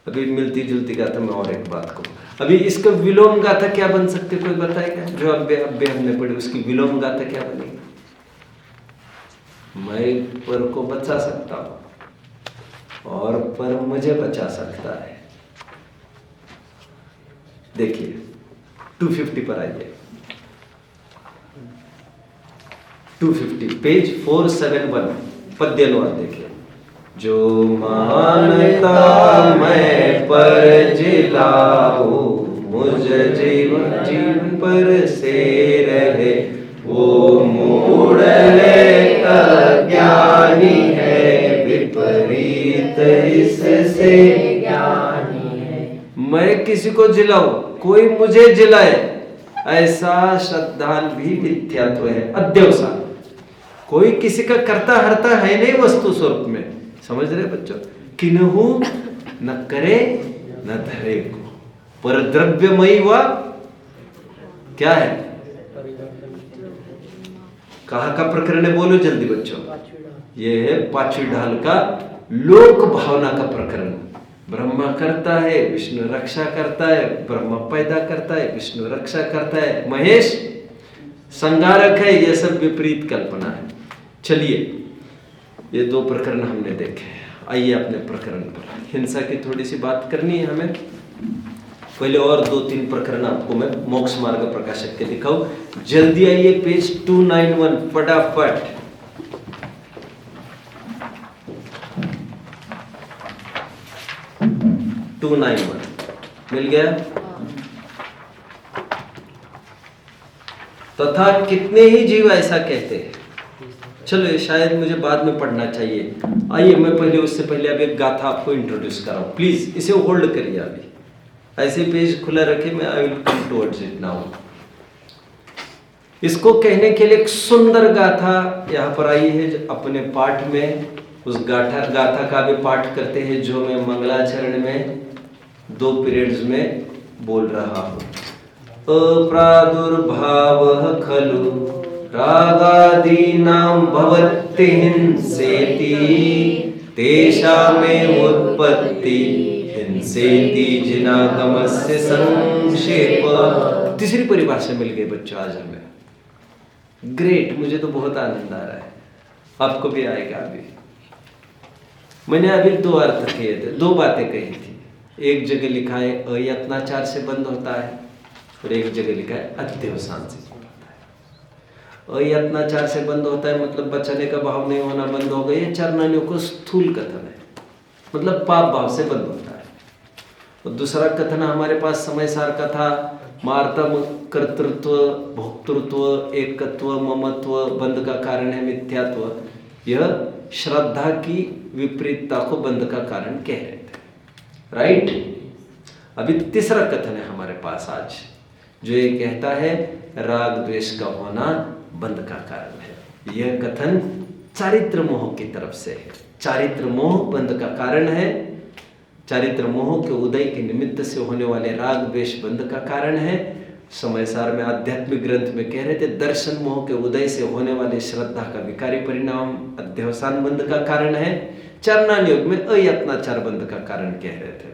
[SPEAKER 1] अभी मिलती जुलती गाथा में और एक बात करूं। अभी इसका विलोम गाथा क्या बन सकते, कोई बताएगा? जो अभी हमने पढ़ी उसकी विलोम गाथा क्या बनेगी? मैं पर को बचा सकता हूं और पर मुझे बचा सकता है। देखिए 250 पर आइए। 250 पेज 471 पद्य अनुवाद देखिए। जो मानता मैं पर जिलाऊ, मुझ जीवन जीवन पर से रहे, वो मूढ़ है अज्ञानी है, विपरीत इससे ज्ञानी है। मैं किसी को जिलाऊं, कोई मुझे जिलाए, ऐसा श्रद्धान भी मिथ्यात्व है, अध्यवसान। कोई किसी का करता हरता है नहीं वस्तु स्वरूप में, समझ रहे बच्चों? किन्हु न करे न धरे को, पर द्रव्यमयी व क्या है? कहाँ का प्रकरण है? बोलो जल्दी बच्चों। ये है पांचवी ढाल का लोक भावना का प्रकरण। ब्रह्मा करता है, विष्णु रक्षा करता है, ब्रह्मा पैदा करता है, विष्णु रक्षा करता है, महेश संगारक है। यह सब विपरीत कल्पना है। चलिए ये दो प्रकरण हमने देखे। आइए अपने प्रकरण पर। हिंसा की थोड़ी सी बात करनी है हमें। पहले और 2-3 प्रकरण आपको मैं मोक्ष मार्ग प्रकाशक के दिखाऊं। जल्दी आइए पेज 291 फटाफट। मिल गया? तथा कितने ही जीव ऐसा कहते हैं। चलो ये शायद मुझे बाद में पढ़ना चाहिए। आइए मैं पहले उससे पहले अब एक गाथा आपको इंट्रोड्यूस कराऊं। प्लीज इसे होल्ड करिए। अभी ऐसे पेज खुला रखे, मैं I will come towards it now. इसको कहने के लिए एक सुंदर गाथा यहाँ पर आई है, जो अपने पाठ में उस गाथा का भी पाठ करते हैं, जो मैं मंगलाचरण में 2 पीरियड्स में बोल रहा हूं। अप्रादुर्भावः खलु रागादीनां भवति हिंसेति, तेषामेव उत्पत्ति हिंसेति जिनागमस्य संक्षेप। तीसरी परिभाषा मिल गई बच्चों आज हमें। ग्रेट, मुझे तो बहुत आनंद आ रहा है, आपको भी आएगा। अभी मैंने अभी 2 अर्थ किए थे, 2 बातें कही थी। एक जगह लिखा है अयत्नाचार से बंद होता है और एक जगह लिखा है अध्यवसान से बंद होता है। अयत्नाचार से बंद होता है मतलब बचाने का भाव नहीं होना बंद हो गया। ये चारनानियों को स्थूल कथन है, मतलब पाप भाव से बंद होता है। और दूसरा कथन हमारे पास समय सार का था, मार्तम कर्तृत्व, भोक्तृत्व, एकत्व, ममत्व बंध का कारण है मिथ्यात्व। यह श्रद्धा की विपरीतता को बंध का कारण कह रहे थे, राइट। अभी तीसरा कथन है हमारे पास आज, जो ये कहता है राग द्वेष का होना बंध का कारण है। यह कथन चारित्र मोह की तरफ से है। चारित्र मोह बंध का कारण है। चारित्र मोह के उदय के निमित्त से होने वाले राग द्वेष बंध का कारण है। समय सार में आध्यात्मिक ग्रंथ में कह रहे थे दर्शन मोह के उदय से होने वाले श्रद्धा का विकारी परिणाम अध्यवसान बंध का कारण है। चरणान योग में अयत्नाचार बंध का कारण कह रहे थे।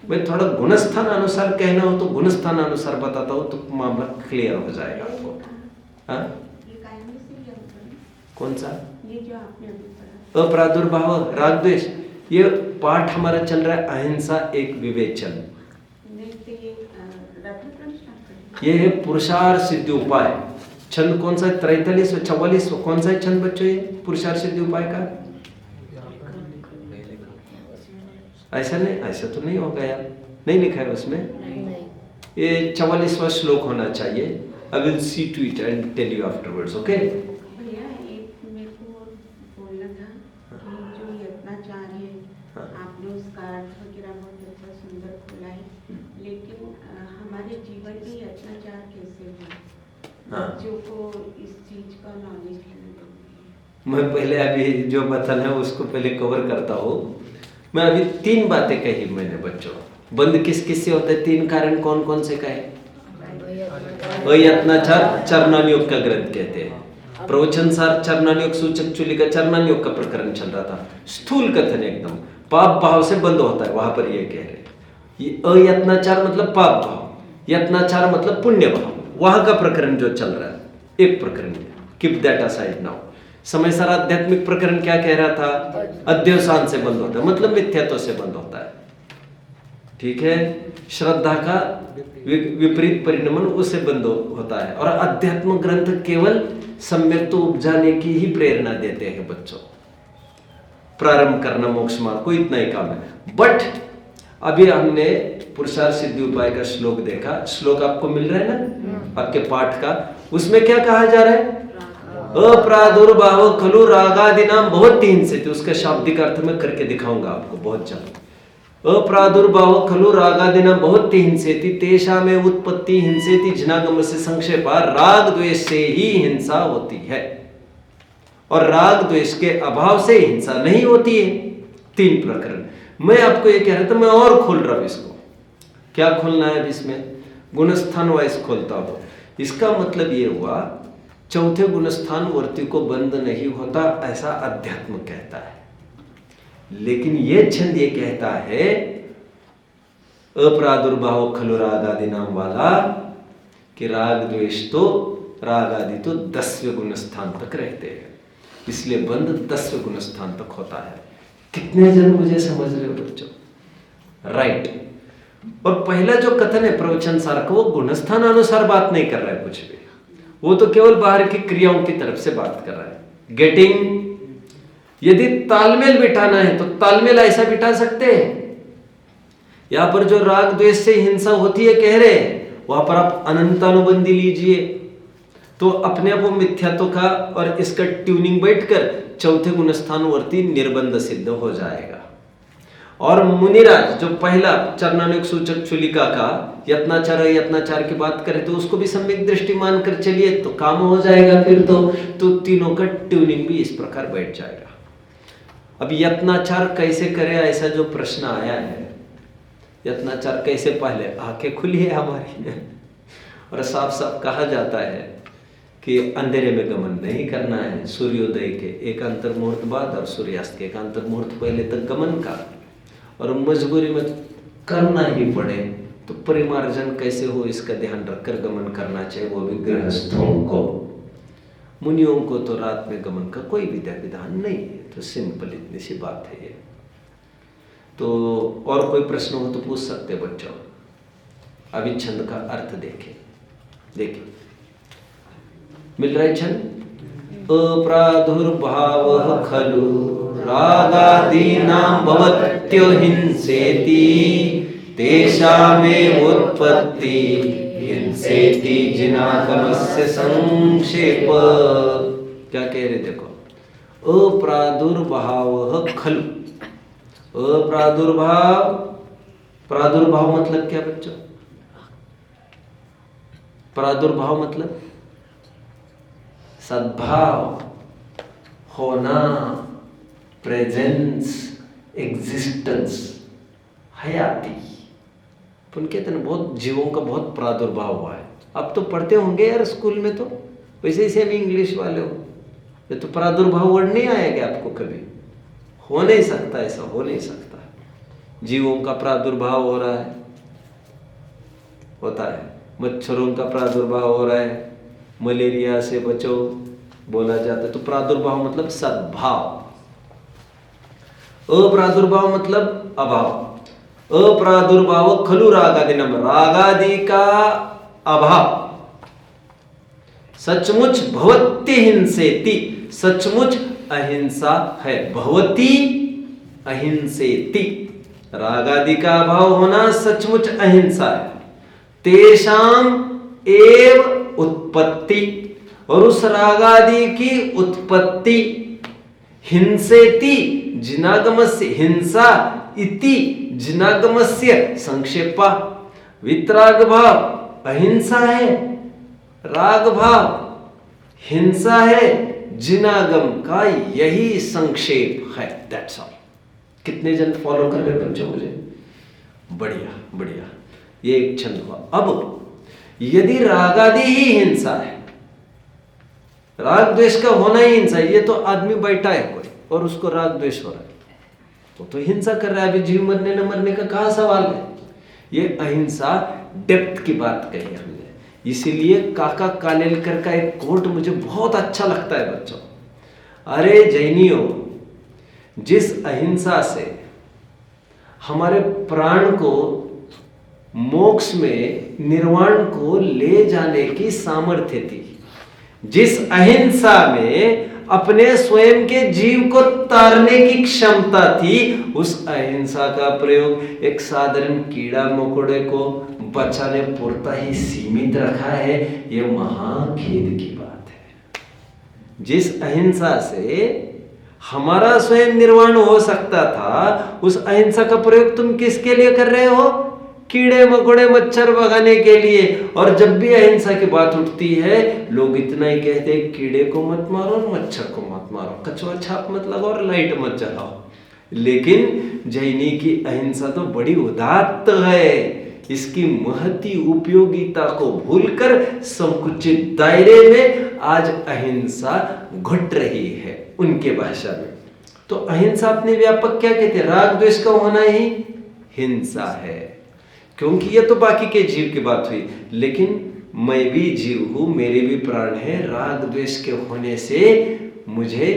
[SPEAKER 1] मैं थोड़ा गुणस्थान अनुसार कहना हो तो गुणस्थान अनुसार बताता हूँ तो मामला क्लियर हो जाएगा आपको। हाँ, कौन सा?
[SPEAKER 3] ये जो आपने अभी पढ़ा
[SPEAKER 1] अप्रादुर्भाव राग द्वेष, ये पाठ हमारा चल रहा है अहिंसा एक विवेचन। ये है पुरुषार्थ सिद्धि उपाय। छंद कौन सा है? 43 और 44। कौन सा है छंद बच्चों ये पुरुषार्थ सिद्धि उपाय का? ऐसा नहीं, ऐसा तो नहीं होगा यार, नहीं लिखा है उसमें। ये 44वां श्लोक होना चाहिए। I will see to it and tell you afterwards, okay?
[SPEAKER 3] भैया एक मेरे को बोलना था कि जो यत्नाचार है, आपने उसका अर्थ वगैरह बहुत अच्छा सुंदर खोला है, लेकिन हमारे जीवन में यत्नाचार कैसे हो? बच्चों को इस चीज का नॉलेज है।
[SPEAKER 1] मैं पहले अभी जो बतन है उसको पहले कवर करता हूँ। मैं अभी 3 बातें कही मैंने बच्चों। बंद किस किस से होता है? 3 कारण कौन कौन से कहे? अयत्नाचार चरणान योग का ग्रंथ कहते हैं। प्रवचन सार चरणान योग सूचक चूली का चरणान योग का प्रकरण चल रहा था। स्थूल कथन एकदम पाप भाव से बंद होता है, वहां पर ये कह रहे। ये अयत्नाचार मतलब पाप भाव, यत्नाचार मतलब पुण्य भाव, वहां का प्रकरण जो चल रहा है। एक प्रकरण कीप दैट असाइड नाउ। समय सारा आध्यात्मिक प्रकरण क्या कह रहा था? अध्यवसान से बंद होता है, मतलब मिथ्यात्व से बंद होता है। ठीक है, श्रद्धा का विपरीत परिणमन उससे बंद होता है। और अध्यात्म ग्रंथ केवल सम्यक तो उपजाने की ही प्रेरणा देते हैं बच्चों। प्रारंभ करना मोक्ष मार्ग को इतना ही काम है। बट अभी हमने पुरुषार्थ सिद्धि उपाय का श्लोक देखा। श्लोक आपको मिल रहा है ना आपके पाठ का? उसमें क्या कहा जा रहा है? अप्रादुर्भाव खलु रागादिनाम भवति हिंसेति। उसका शाब्दिक अर्थ में करके दिखाऊंगा आपको बहुत जल्द। अप्रादुर्भाव खलु रागादिनाम भवति हिंसेति तेषामेव उत्पत्ति हिंसेति जिनागम से संक्षेपा। राग द्वेष से ही हिंसा होती है और राग द्वेष के अभाव से हिंसा नहीं होती है। 3 प्रकरण मैं आपको ये कह रहा था, मैं और खोल रहा हूं इसको। क्या खोलना है इसमें? गुणस्थान वाइज खोलता हूं। इसका मतलब ये हुआ चौथे गुणस्थान वर्ती को बंद नहीं होता, ऐसा अध्यात्म कहता है। लेकिन यह छंद ये कहता है अप्रादुर्भाव खलु राग आदि नाम वाला कि राग द्वेष तो राग आदि तो 10वें गुणस्थान तक रहते हैं, इसलिए बंद 10वें गुणस्थान तक होता है। कितने जन मुझे समझ रहे हो बच्चों? राइट। और पहला जो कथन है प्रवचन सार का, वो गुणस्थान अनुसार बात नहीं कर रहा है कुछ भी, वो तो केवल बाहर की क्रियाओं की तरफ से बात कर रहा है। गेटिंग? यदि तालमेल बिठाना है तो तालमेल ऐसा बिठा सकते हैं। यहां पर जो राग द्वेष से हिंसा होती है कह रहे हैं, वहां पर आप अनंतानुबंधी लीजिए तो अपने आप वो मिथ्यात्व का और इसका ट्यूनिंग बैठकर चौथे गुणस्थान वर्ती निर्बंध सिद्ध हो जाएगा। और मुनिराज जो पहला चरणानुग सूचक चुलिका का यत्नाचार की बात करें तो उसको भी सम्यक दृष्टि मानकर चलिए तो काम हो जाएगा। फिर तो तीनों का ट्यूनिंग भी इस प्रकार बैठ जाएगा। अब यत्नाचार कैसे करें ऐसा जो प्रश्न आया है, यत्नाचार कैसे? पहले आंखें खुली है हमारी और साफ साफ कहा जाता है कि अंधेरे में गमन नहीं करना है। सूर्योदय के एक अंतर मुहूर्त बाद और सूर्यास्त के एक अंतर मुहूर्त पहले तक गमन का, और मजबूरी में करना ही पड़े तो परिमार्जन कैसे हो इसका ध्यान रखकर गमन करना चाहिए, वो भी गृहस्थों को। मुनियों को तो रात में गमन का कोई विधान नहीं है। तो सिंपल इतनी सी बात है ये। तो और कोई प्रश्न हो तो पूछ सकते बच्चों। अभी छंद का अर्थ देखिए मिल रहा है छंद। अप्रादुर्भाव खलु रागादीनां भवत्यो हिंसेति तेषामेव उत्पत्ति हिंसेति जिनागमस्य संक्षेप। क्या कह रहे देखो? अप्रादुर्भाव खलु। अप्रादुर्भाव, प्रादुर्भाव मतलब क्या बच्चों? प्रादुर्भाव मतलब सद्भाव होना, प्रेजेंस, एग्जिस्टेंस, हयाती। अपन कहते हैं बहुत जीवों का बहुत प्रादुर्भाव हुआ है। अब तो पढ़ते होंगे यार स्कूल में, तो वैसे ही सेम इंग्लिश वाले हो, ये तो प्रादुर्भाव वर्ड नहीं आएगा आपको कभी। हो नहीं सकता, ऐसा हो नहीं सकता। जीवों का प्रादुर्भाव हो रहा है, होता है। मच्छरों का प्रादुर्भाव हो रहा है, मलेरिया से बचो बोला जाता है। तो प्रादुर्भाव मतलब सद्भाव, अप्रादुर्भाव मतलब अभाव। अप्रादुर्भाव खलु रागादिनम, रागादि का अभाव। सचमुच भवति हिंसेति, सचमुच अहिंसा है। भवति अहिंसेति, रागादि का अभाव होना सचमुच अहिंसा है। तेषाम एव उत्पत्ति, और उस रागादि की उत्पत्ति हिंसेति जिनागमस्य, हिंसा इति जिनागमस्य संक्षेपा। वितराग भाव अहिंसा है, राग भाव हिंसा है, जिनागम का यही संक्षेप है। That's all. कितने जन फॉलो कर रहे बच्चों मुझे? बढ़िया बढ़िया, ये एक छंद हुआ। अब यदि रागादि ही हिंसा है, राग द्वेष का होना ही हिंसा है, ये तो आदमी बैठा है कोई और उसको राग द्वेष हो रहा है, तो हिंसा कर रहा है। अभी जीव मरने न मरने का कहां सवाल है? ये अहिंसा डेप्थ की बात कही हमने। इसीलिए काका कालेलकर का एक कोट मुझे बहुत अच्छा लगता है बच्चों। अरे जैनियों, जिस अहिंसा से हमारे प्राण को मोक्ष में, निर्वाण को ले जाने की सामर्थ्य थी, जिस अहिंसा में अपने स्वयं के जीव को तारने की क्षमता थी, उस अहिंसा का प्रयोग एक साधारण कीड़ा मकोड़े को बचाने पुरता ही सीमित रखा है। यह महाखेद की बात है। जिस अहिंसा से हमारा स्वयं निर्वाण हो सकता था, उस अहिंसा का प्रयोग तुम किसके लिए कर रहे हो? कीड़े मकोड़े मच्छर भगाने के लिए। और जब भी अहिंसा की बात उठती है, लोग इतना ही कहते हैं, कीड़े को मत मारो और मच्छर को मत मारो, कछुआ छाप मत लगाओ और लाइट मत जलाओ। लेकिन जैनी की अहिंसा तो बड़ी उदात्त है। इसकी महती उपयोगिता को भूलकर संकुचित दायरे में आज अहिंसा घुट रही है उनके भाषा में। तो अहिंसा अपने व्यापक क्या कहते हैं? राग द्वेष का होना ही हिंसा है। क्योंकि ये तो बाकी के जीव की बात हुई, लेकिन मैं भी जीव हूं, मेरे भी प्राण है। राग द्वेष के होने से मुझे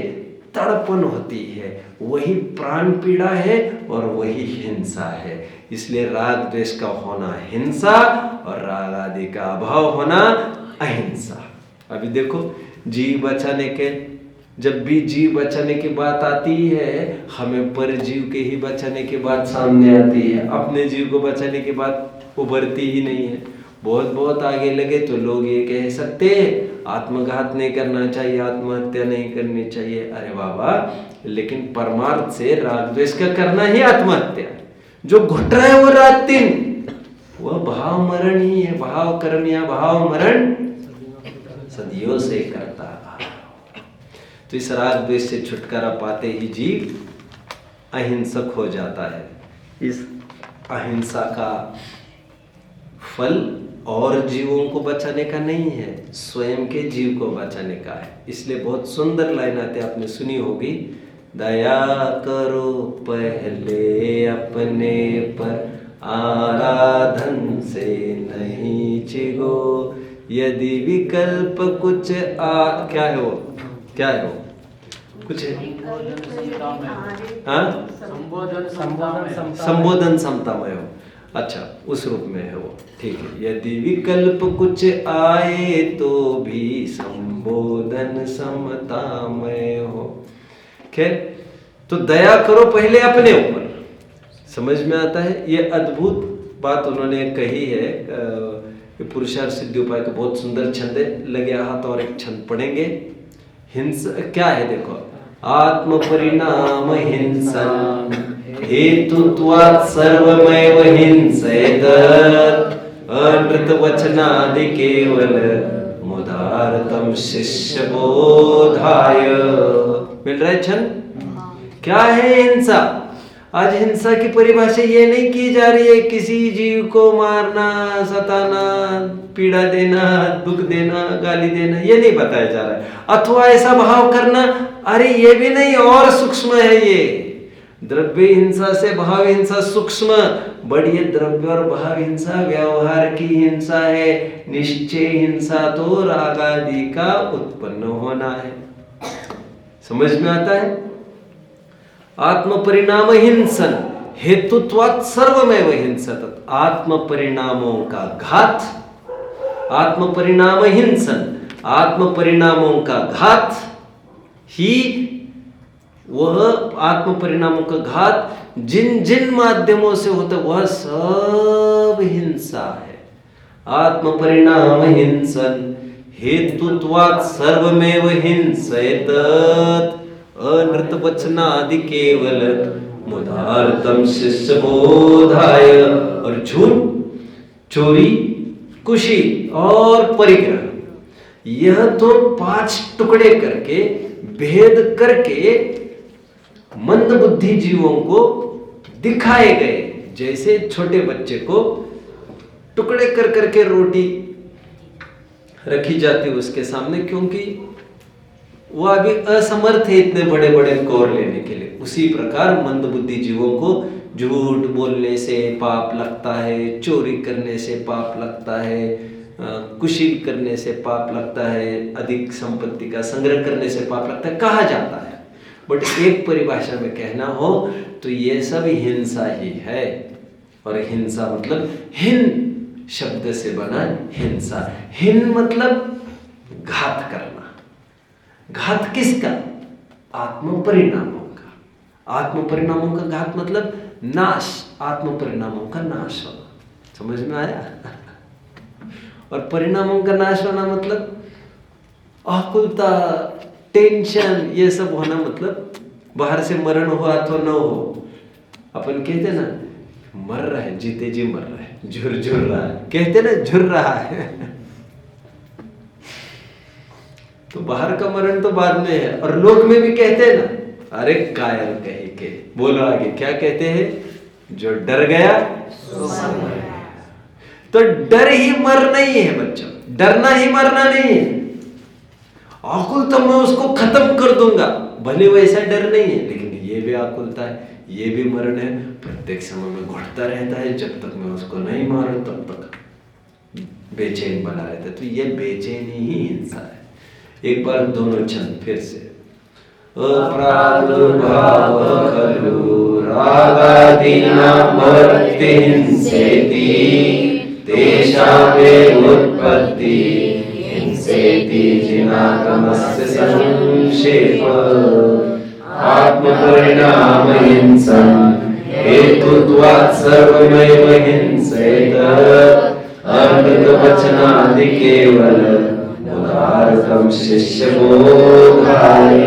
[SPEAKER 1] तड़पन होती है, वही प्राण पीड़ा है और वही हिंसा है। इसलिए राग द्वेष का होना हिंसा और राग आदि का अभाव होना अहिंसा। अभी देखो, जीव बचाने के, जब भी जीव बचाने की बात आती है, हमें पर जीव के ही बचाने की बात सामने आती है। अपने जीव को बचाने की बात उभरती ही नहीं है। बहुत आगे लगे तो लोग ये कह सकते हैं आत्मघात नहीं करना चाहिए, आत्महत्या नहीं करनी चाहिए। अरे बाबा, लेकिन परमार्थ से राग द्वेष का करना ही आत्महत्या। जो घुट रहा है वो रात दिन, वह भाव मरण ही है। भाव कर्म या भाव मरण सदियों से करता है। तो इस राग द्वेष से छुटकारा पाते ही जीव अहिंसक हो जाता है। इस अहिंसा का फल और जीवों को बचाने का नहीं है, स्वयं के जीव को बचाने का है। इसलिए बहुत सुंदर लाइन आती है, आपने सुनी होगी, दया करो पहले अपने पर, आराधन से नहीं चिगो, यदि विकल्प कुछ क्या है वो, क्या है वो, कुछ है संबोधन समतामय हो। अच्छा, उस रूप में है वो, ठीक है। यदि विकल्प कुछ आए तो भी संबोधन समतामय हो। खैर, तो दया करो पहले अपने ऊपर, समझ में आता है। ये अद्भुत बात उन्होंने कही है। पुरुषार्थ सिद्धि उपाय का बहुत सुंदर छंद है, लगे हाथ और एक छंद पढ़ेंगे। हिंसा क्या है देखो, आत्म परिणाम हिंसन हेतुत्वात् सर्वमेव हिंसेत, अनृत वचनादि केवल मुदारतम शिष्य बोधाय। मिल रहा है छंद?
[SPEAKER 2] हाँ।
[SPEAKER 1] क्या है हिंसा? आज हिंसा की परिभाषा ये नहीं की जा रही है किसी जीव को मारना, सताना, पीड़ा देना, दुख देना, गाली देना, ये नहीं बताया जा रहा है। अथवा ऐसा भाव करना, अरे ये भी नहीं, और सूक्ष्म है ये। द्रव्य हिंसा से भाव हिंसा सूक्ष्म, बड़ी द्रव्य और भाव हिंसा व्यवहार की हिंसा है। निश्चय हिंसा तो राग आदि का उत्पन्न होना है। समझ में आता है? आत्म परिणाम हिंसन हेतुत्वात् सर्वमेव हिंसत। आत्म परिणामों का घात, आत्म परिणाम हिंसन, आत्म परिणामों का घात ही वह आत्म परिणामों का घात जिन जिन माध्यमों से होता वह सब हिंसा है। आत्म परिणाम हिंसन हेतुत्वात् सर्वमेव हिंसयत। अनृत वचनादि केवल मुदारतम शिष्य बोधाय। और झूठ, चोरी, कुशी और परिग्रह, यह तो 5 टुकड़े करके भेद करके मंद बुद्धि जीवों को दिखाए गए। जैसे छोटे बच्चे को टुकड़े कर करके रोटी रखी जाती उसके सामने, क्योंकि वह अभी असमर्थ है इतने बड़े बड़े कौर लेने के लिए। उसी प्रकार मंद बुद्धि जीवों को झूठ बोलने से पाप लगता है, चोरी करने से पाप लगता है, कुशील करने से पाप लगता है, अधिक संपत्ति का संग्रह करने से पाप लगता है, कहा जाता है। बट एक परिभाषा में कहना हो तो ये सब हिंसा ही है। और हिंसा मतलब हिन शब्द से बना हिंसा। हिन मतलब घात करना। घात किसका? आत्म परिणामों का। आत्म परिणामों का घात मतलब नाश, आत्म परिणामों का नाश होना। समझ में आया? और परिणामों का नाश होना मतलब आकुलता, टेंशन, ये सब होना, मतलब बाहर से मरण हुआ तो न हो। अपन कहते ना मर रहा है, जीते जी मर रहा है, झुर रहा है, कहते ना झुर रहा है। तो बाहर का मरण तो बाद में है। और लोक में भी कहते हैं ना, अरे कायर कहे के। बोलो आगे क्या कहते हैं? जो डर गया सो मर गया। तो डर ही मर नहीं है बच्चों, डरना ही मरना नहीं है। आकुल तो मैं उसको खत्म कर दूंगा, भले वैसा डर नहीं है, लेकिन ये भी आकुलता है, ये भी मरण है। प्रत्येक समय में घुटता रहता है, जब तक मैं उसको नहीं मारूं तब तक बेचैन बना रहता है। तो ये बेचैनी ही हिंसा है। एक बार दोनों छंद फिर से। अप्रादुर्भाव खलु रागादीनां भवति हिंसेति, तेषामेव उत्पत्ति हिंसेति जिनागमस्य संक्षेप। आत्मपरिणाम हिंसन हेतुत्वात् सर्वमेव हिंसेत। अमृत वचनादि केवल मुदारतम शिष्य बोधाय।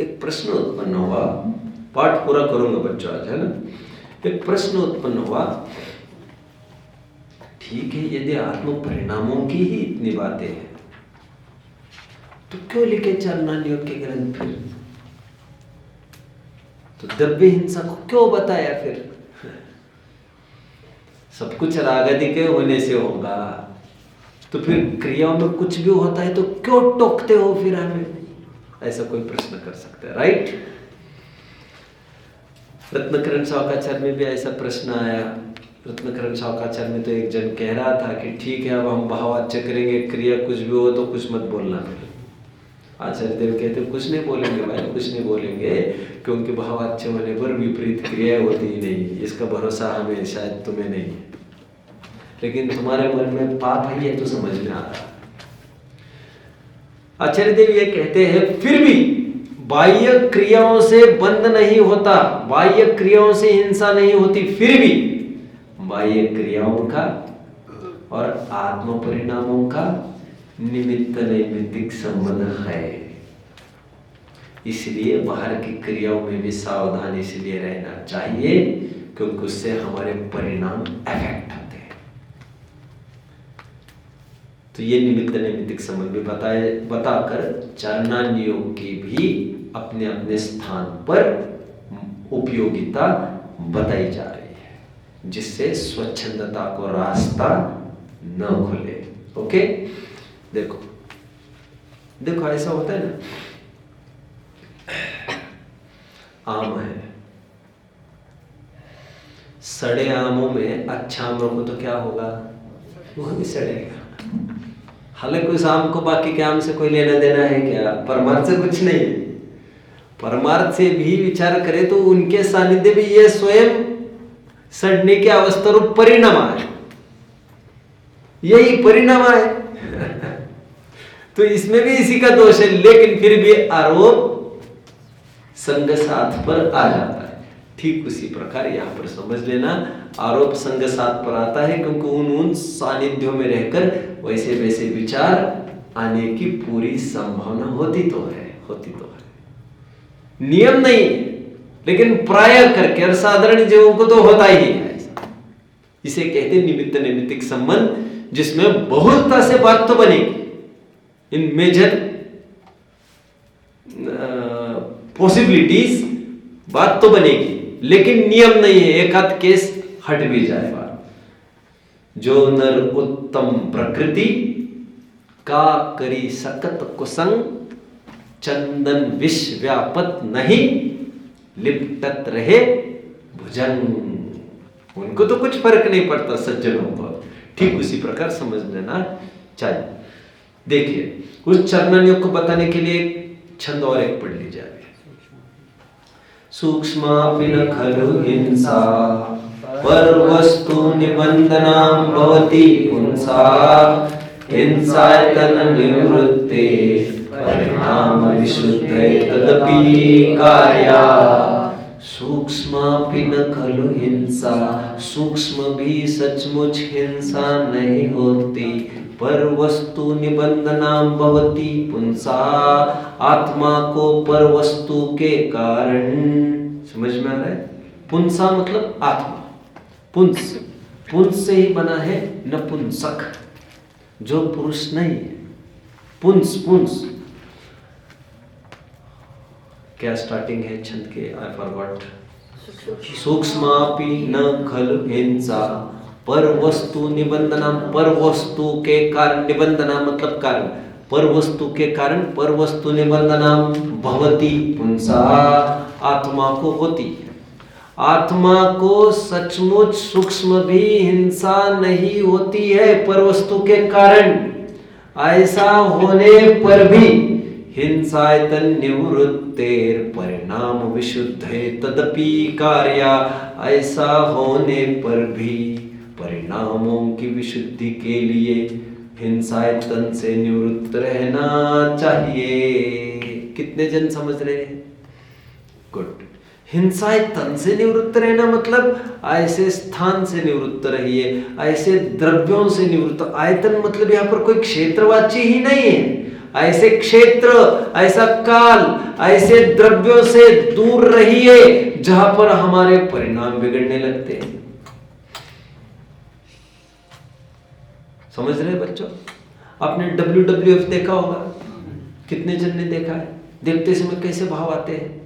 [SPEAKER 1] एक प्रश्न उत्पन्न हुआ, पाठ पूरा करूंगा बच्चों आज, है ना। एक प्रश्न उत्पन्न हुआ, ठीक है यदि आत्म परिणामों की ही इतनी बातें हैं तो क्यों लिखे चांडालियों के ग्रंथ फिर? तो द्रव्य हिंसा को क्यों बताया फिर? सब कुछ रागादि के होने से होगा, तो फिर क्रियाओं में कुछ भी होता है तो क्यों टोकते हो फिर हमें? ऐसा कोई प्रश्न कर सकता है, राइट? रत्नकरण सावकाचार्य में भी ऐसा प्रश्न आया। रत्नकरण सावकाचार्य में तो एक जन कह रहा था कि ठीक है अब हम भावाच्य करेंगे, क्रिया कुछ भी हो तो कुछ मत बोलना। फिर आचार्य देव कहते कुछ नहीं बोलेंगे भाई, कुछ नहीं बोलेंगे, क्योंकि भावाच्य होने पर विपरीत क्रिया होती ही नहीं, इसका भरोसा हमें शायद तुम्हें नहीं है, लेकिन तुम्हारे मन में पाप है ये तो समझ में आ रहा। आचार्य देव ये कहते हैं फिर भी बाह्य क्रियाओं से बंध नहीं होता, बाह्य क्रियाओं से हिंसा नहीं होती, फिर भी बाह्य क्रियाओं का और आत्म परिणामों का निमित्त नैमित्तिक संबंध है। इसलिए बाहर की क्रियाओं में भी सावधान इसलिए रहना चाहिए क्योंकि उससे हमारे परिणाम अफेक्ट होते हैं। तो ये निमित्त नैमित्तिक संबंध भी बताकर चालनान योग की भी अपने अपने स्थान पर उपयोगिता बताई जा रही है, जिससे स्वच्छंदता को रास्ता न खुले। ओके, देखो देखो ऐसा होता है ना, आम है, सड़े आमों में अच्छा आम रखो तो क्या होगा, वो भी सड़ेगा। हालांकि उस आम को बाकी के आम से कोई लेना देना है क्या, परमार्थ से कुछ नहीं है। परमार्थ से भी विचार करें तो उनके सानिध्य में ये स्वयं सड़ने की अवस्था रूप परिणाम है, यही परिणाम है। तो इसमें भी इसी का दोष है, लेकिन फिर भी आरोप संग साथ पर आ जाता है। ठीक उसी प्रकार यहां पर समझ लेना, आरोप संग साथ पर आता है, क्योंकि उन सानिध्यों में रहकर वैसे वैसे विचार आने की पूरी संभावना होती तो है। नियम नहीं है, लेकिन प्राय करके और साधारण जीवों को तो होता ही है ऐसा। इसे कहते हैं निमित्त नैमित्तिक संबंध, जिसमें बहुलता से बात तो बनेगी, इन मेजर पॉसिबिलिटीज बात तो बनेगी, लेकिन नियम नहीं है, एक आध केस हट भी जाएगा। जो नर उत्तम प्रकृति का करी सकत कुसंग, चंदन विष व्यापत नहीं लिपटत रहे भुजंग। उनको तो कुछ फर्क नहीं पड़ता सज्जनों को, ठीक उसी प्रकार समझ लेना चाहिए। देखिए, उस चरणन योग को बताने के लिए छंद और एक पढ़ लीजिए। सूक्ष्मापि न खलु हिंसा पर वस्तु निबंधनां भवति पुंसा, हिंसायतन निवृत्ते परिणाम विशुद्धे तदपि कार्या। सूक्ष्मापि न खलु हिंसा, सूक्ष्म भी सचमुच हिंसा नहीं होती, पर वस्तु निबंधनां भवति पुंसा, आत्मा को पर वस्तु के कारण, समझ में आ रहा है? पुंसा मतलब आत्मा, पुंस, पुंस से ही बना है नपुंसक, जो पुरुष नहीं है। पुंस, पुंस क्या स्टार्टिंग है छंद के, आई फॉरगॉट। सूक्ष्मापि न खलु हिंसा पर वस्तु निबंधना, पर वस्तु के कारण, निबंधना मतलब कारण, पर वस्तु के कारण, पर वस्तु निबंधना भवति पुंसा, आत्मा को होती है। आत्मा को सचमुच सूक्ष्म भी हिंसा नहीं होती है पर वस्तु के कारण, ऐसा होने पर भी हिंसायतन निवृत्तेर परिणाम विशुद्धे तदपि कार्या, ऐसा होने पर भी परिणामों की विशुद्धि के लिए हिंसायतन से निवृत्त रहना चाहिए। कितने जन समझ रहे हैं? गुड। हिंसायतन से निवृत्त रहना मतलब ऐसे स्थान से निवृत्त रहिए, ऐसे द्रव्यों से निवृत्त। आयतन मतलब यहाँ पर कोई क्षेत्रवाची ही नहीं है, ऐसे क्षेत्र, ऐसा काल, ऐसे द्रव्यों से दूर रहिए जहां पर हमारे परिणाम बिगड़ने लगते हैं। समझ रहे बच्चों? आपने WWF देखा होगा, कितने जन ने देखा है? देखते समय कैसे भाव आते हैं?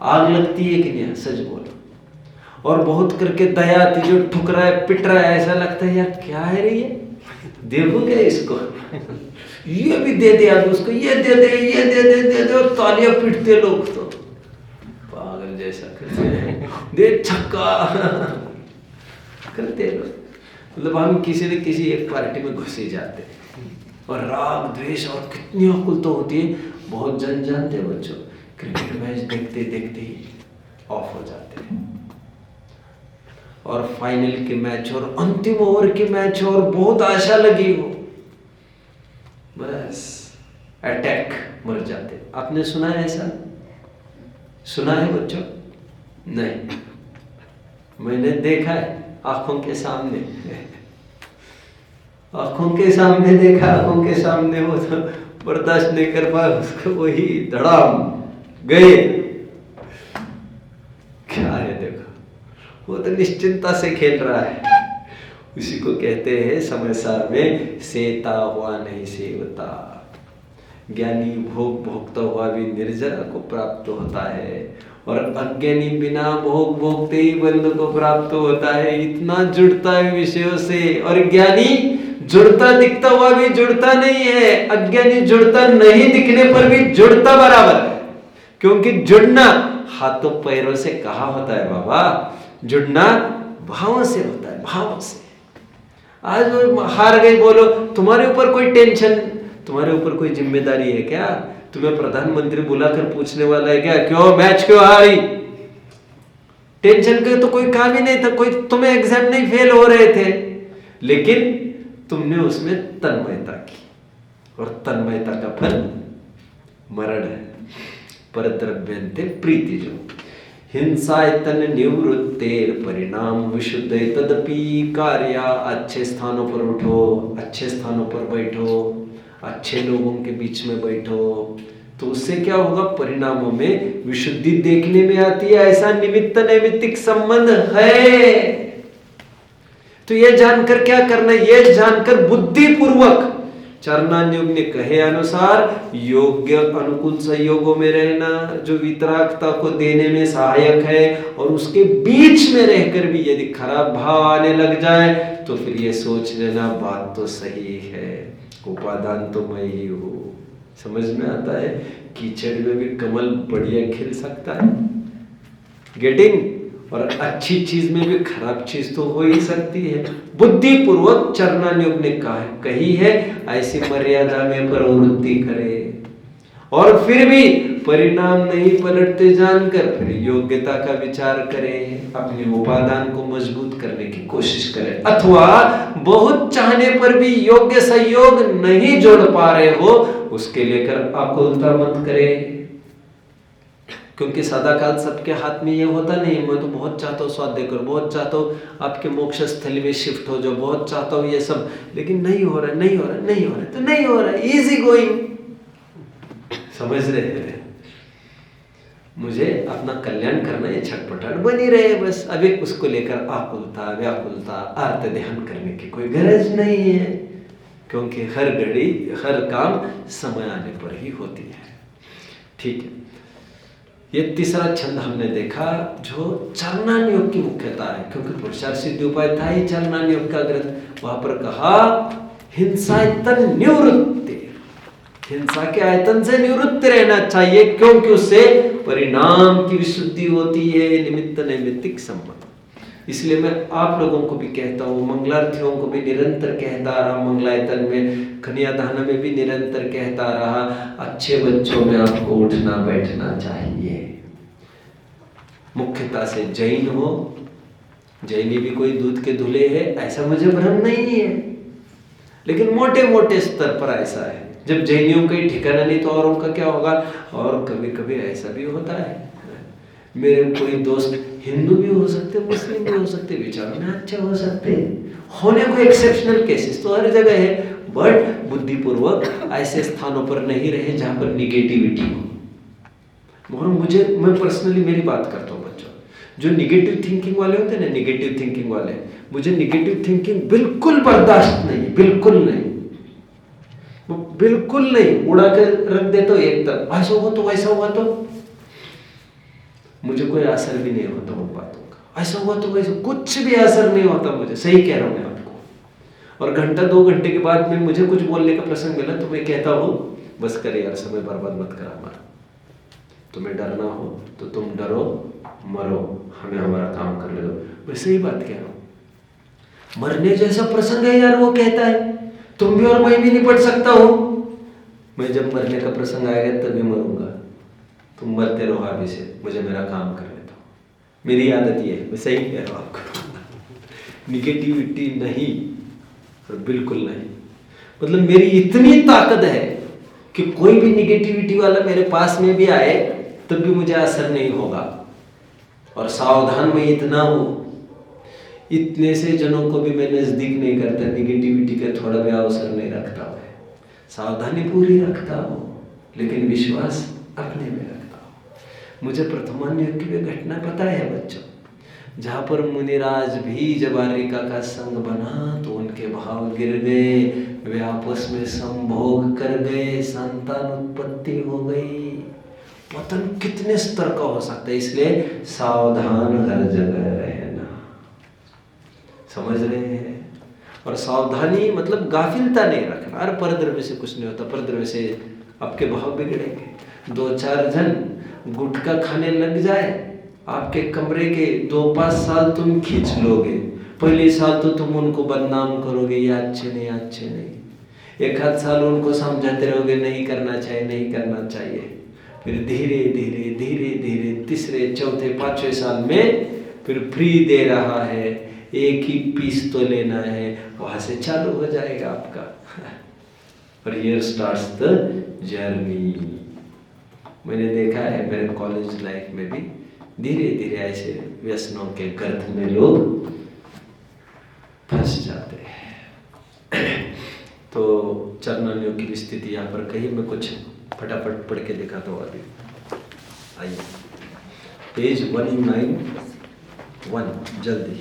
[SPEAKER 1] आग लगती है कि नहीं? सच बोलो। और बहुत करके दया आती, जो ठुक रहा है, पिट रहा है, ऐसा लगता है यार क्या है रे ये, देखो क्या इसको, ये भी दे दे आज उसको, ये दे दे, ये दे दे, दे दे, और तालियां पीटते लोग तो पागल जैसा करते हैं, दे छक्का करते लोग। मतलब हम किसी न किसी एक पार्टी में घुस ही जाते हैं, और राग द्वेष और कितनी अकुल तो होती है। बहुत जन जानते हैं बच्चों, क्रिकेट मैच देखते देखते ही ऑफ हो जाते हैं, और फाइनल के मैच और अंतिम ओवर के मैच और बहुत आशा लगी हो, बस अटैक, मर जाते। आपने सुना है ऐसा? सुना है बच्चों? नहीं, मैंने देखा है आंखों के सामने, आंखों के सामने देखा, आंखों के सामने। वो तो बर्दाश्त नहीं कर पाया, उसको वही धड़ाम गए। क्या है देखो, वो तो निश्चिंता से खेल रहा है, उसी को कहते हैं समय सार में सेता हुआ नहीं सेवता। ज्ञानी भोग भोगता हुआ भी निर्जरा को प्राप्त होता है और अज्ञानी बिना भोग भोगते ही बंध को प्राप्त होता है। इतना जुड़ता है विषयों से। और ज्ञानी जुड़ता दिखता हुआ भी जुड़ता नहीं है, अज्ञानी जुड़ता नहीं दिखने पर भी जुड़ता बराबर है। क्योंकि जुड़ना हाथों पैरों से कहा होता है बाबा, जुड़ना भावों से होता है, भावों से। आज वो हार गई, बोलो तुम्हारे ऊपर कोई टेंशन, तुम्हारे ऊपर कोई जिम्मेदारी है क्या? तुम्हें प्रधानमंत्री बुलाकर पूछने वाला है क्या क्यों मैच क्यों हारी? टेंशन का तो कोई काम ही नहीं था, कोई तुम्हें एग्जाम नहीं फेल हो रहे थे, लेकिन तुमने उसमें तन्मयता की और तन्मयता का फल मरण है। परद्रव्यन्ते प्रीति जो हिंसायतन निवृत्तेर परिणाम विशुद्ध तदपि कार्या। अच्छे स्थानों पर उठो, अच्छे स्थानों पर बैठो, अच्छे लोगों के बीच में बैठो, तो उससे क्या होगा? परिणामों में विशुद्धि देखने में आती है। ऐसा निमित्त नैमित्तिक संबंध है। तो ये जानकर क्या करना? ये जानकर बुद्धिपूर्वक चरणान्योग ने कहे अनुसार योग्य अनुकूल संयोगों में रहना, जो वितरागता को देने में सहायक है, और उसके बीच में रहकर भी यदि खराब भाव आने लग जाए तो फिर ये सोच लेना बात तो सही है, उपादान तो मैं ही हूं। समझ में आता है? कीचड़ में भी कमल बढ़िया खिल सकता है, गेटिंग? और अच्छी चीज में भी खराब चीज तो हो ही सकती है। बुद्धिपूर्वक चरणान्योग ने कही है ऐसी मर्यादा में प्रवृत्ति करे, और फिर भी परिणाम नहीं पलटते जानकर फिर योग्यता का विचार करें, अपने उपादान को मजबूत करने की कोशिश करें। अथवा बहुत चाहने पर भी योग्य संयोग नहीं जोड़ पा रहे हो, उसके लेकर आकुलता मत करें, क्योंकि सदा काल सबके हाथ में ये होता नहीं। मैं तो बहुत चाहता हूँ स्वाध्याय करो, बहुत चाहता हूँ आपके मोक्ष स्थली में शिफ्ट हो जाओ, बहुत चाहता हूँ ये सब, लेकिन नहीं हो रहा, नहीं हो रहा, नहीं हो रहा, तो नहीं हो रहा। इजी गोइंग, समझ रहे हैं? मुझे अपना कल्याण करना है, छटपटाहट बनी रहे बस। अभी उसको लेकर आकुलता व्याकुलता आर्त ध्यान करने की कोई गरज नहीं है, क्योंकि हर घड़ी हर काम समय आने पर ही होती है। ठीक है, ये तीसरा छंद हमने देखा जो चरणान्योग की मुख्यता है, क्योंकि पुरुषार्थ सिद्धि उपाय था ही चरणान्योग का ग्रंथ। वहां पर कहा हिंसायतन निवृत्ति, हिंसा के आयतन से निवृत्त रहना चाहिए, क्योंकि उससे परिणाम की विशुद्धि होती है, निमित्त नैमित्तिक संबंध। इसलिए मैं आप लोगों को भी कहता हूँ, मंगलार्थियों को भी निरंतर कहता रहा, मंगलायतन में कन्यादान में भी निरंतर कहता रहा, अच्छे बच्चों में आपको उठना बैठना चाहिए। मुख्यता से जैन हो, जैनी भी कोई दूध के धुले है ऐसा मुझे भ्रम नहीं है, लेकिन मोटे मोटे स्तर पर ऐसा है। जब जैनियों का ही ठिकाना नहीं तो औरों का क्या होगा? और कभी कभी ऐसा भी होता है, मेरे कोई दोस्त हिंदू भी हो सकते, मुस्लिम भी हो सकते, विचारों में अच्छे हो सकते, होने को एक्सेप्शनल केसेस तो हर जगह है, बट बुद्धिपूर्वक ऐसे स्थानों पर नहीं रहे जहां पर निगेटिविटी हो। और मैं पर्सनली मेरी बात करता हूँ बच्चों, जो निगेटिव थिंकिंग वाले होते हैं ना, निगेटिव थिंकिंग वाले, मुझे निगेटिव थिंकिंग बिल्कुल बर्दाश्त नहीं, बिल्कुल नहीं, वो बिल्कुल नहीं, उड़ा कर रख देता हूँ एक तरफ, ऐसा हुआ तो वैसा हुआ तो मुझे कोई असर भी नहीं होता उन बातों का, ऐसा हुआ तो वैसा, कुछ भी असर नहीं होता मुझे, सही कह रहा हूँ मैं आपको। और घंटा 2 घंटे के बाद में मुझे कुछ बोलने का प्रसंग मिला तो मैं कहता हूँ बस कर यार, समय बर्बाद मत करा हमारा, तुम्हें डरना हो तो तुम डरो मरो, हमें हमारा काम करने दो। वैसे ही बात कह रहा हूँ, मरने जैसा प्रसंग है यार, वो कहता है तुम भी और मैं भी निपट सकता हूँ। मैं जब मरने का प्रसंग आएगा तभी मरूंगा, तुम मरते रहो अभी से, मुझे मेरा काम करने दो। मेरी आदत ये है, मैं सही कह रहा हूँ आपको, निगेटिविटी नहीं, और बिल्कुल नहीं। मतलब मेरी इतनी ताकत है कि कोई भी निगेटिविटी वाला मेरे पास में भी आए तब भी मुझे असर नहीं होगा। और सावधान मैं इतना हूँ, इतने से जनों को भी मैं नजदीक नहीं करता, निगेटिविटी का थोड़ा भी अवसर नहीं रखता हूँ, सावधानी पूरी रखता हूँ, लेकिन विश्वास अपने में रखता हूँ। मुझे प्रथमान्योग की भी घटना पता है बच्चों, जहाँ पर मुनिराज भी जब आर्यिका का संग बना तो उनके भाव गिर गए, वे आपस में संभोग कर गए, संतान उत्पत्ति हो गई। पतन कितने स्तर का हो सकता है, इसलिए सावधान हर जगह रहना। समझ रहे हैं? और सावधानी मतलब गाफिलता नहीं रखना। अरे परद्रव्य से कुछ नहीं होता, परद्रव्य से आपके भाव बिगड़ेंगे। 2-4 जन गुटखा खाने लग जाए, आपके कमरे के 2-5 साल तुम खींच लोगे। पहले साल तो तुम उनको बदनाम करोगे, ये अच्छे नहीं अच्छे नहीं। 1-आध साल उनको समझाते रहोगे नहीं करना चाहिए नहीं करना चाहिए। फिर धीरे धीरे धीरे धीरे 3रे 4थे 5वें साल में फिर फ्री दे रहा है, एक ही पीस तो लेना है, वहां से चालू हो जाएगा आपका। और हियर स्टार्ट्स द जर्नी। मैंने देखा है मेरे कॉलेज लाइफ में भी धीरे धीरे ऐसे व्यसनों के गर्त में लोग फंस जाते हैं। तो चरणानियों की स्थिति यहाँ पर कहीं मैं कुछ फटाफट पढ़ के दिखाता हूँ। अभी आइए पेज 191, जल्दी।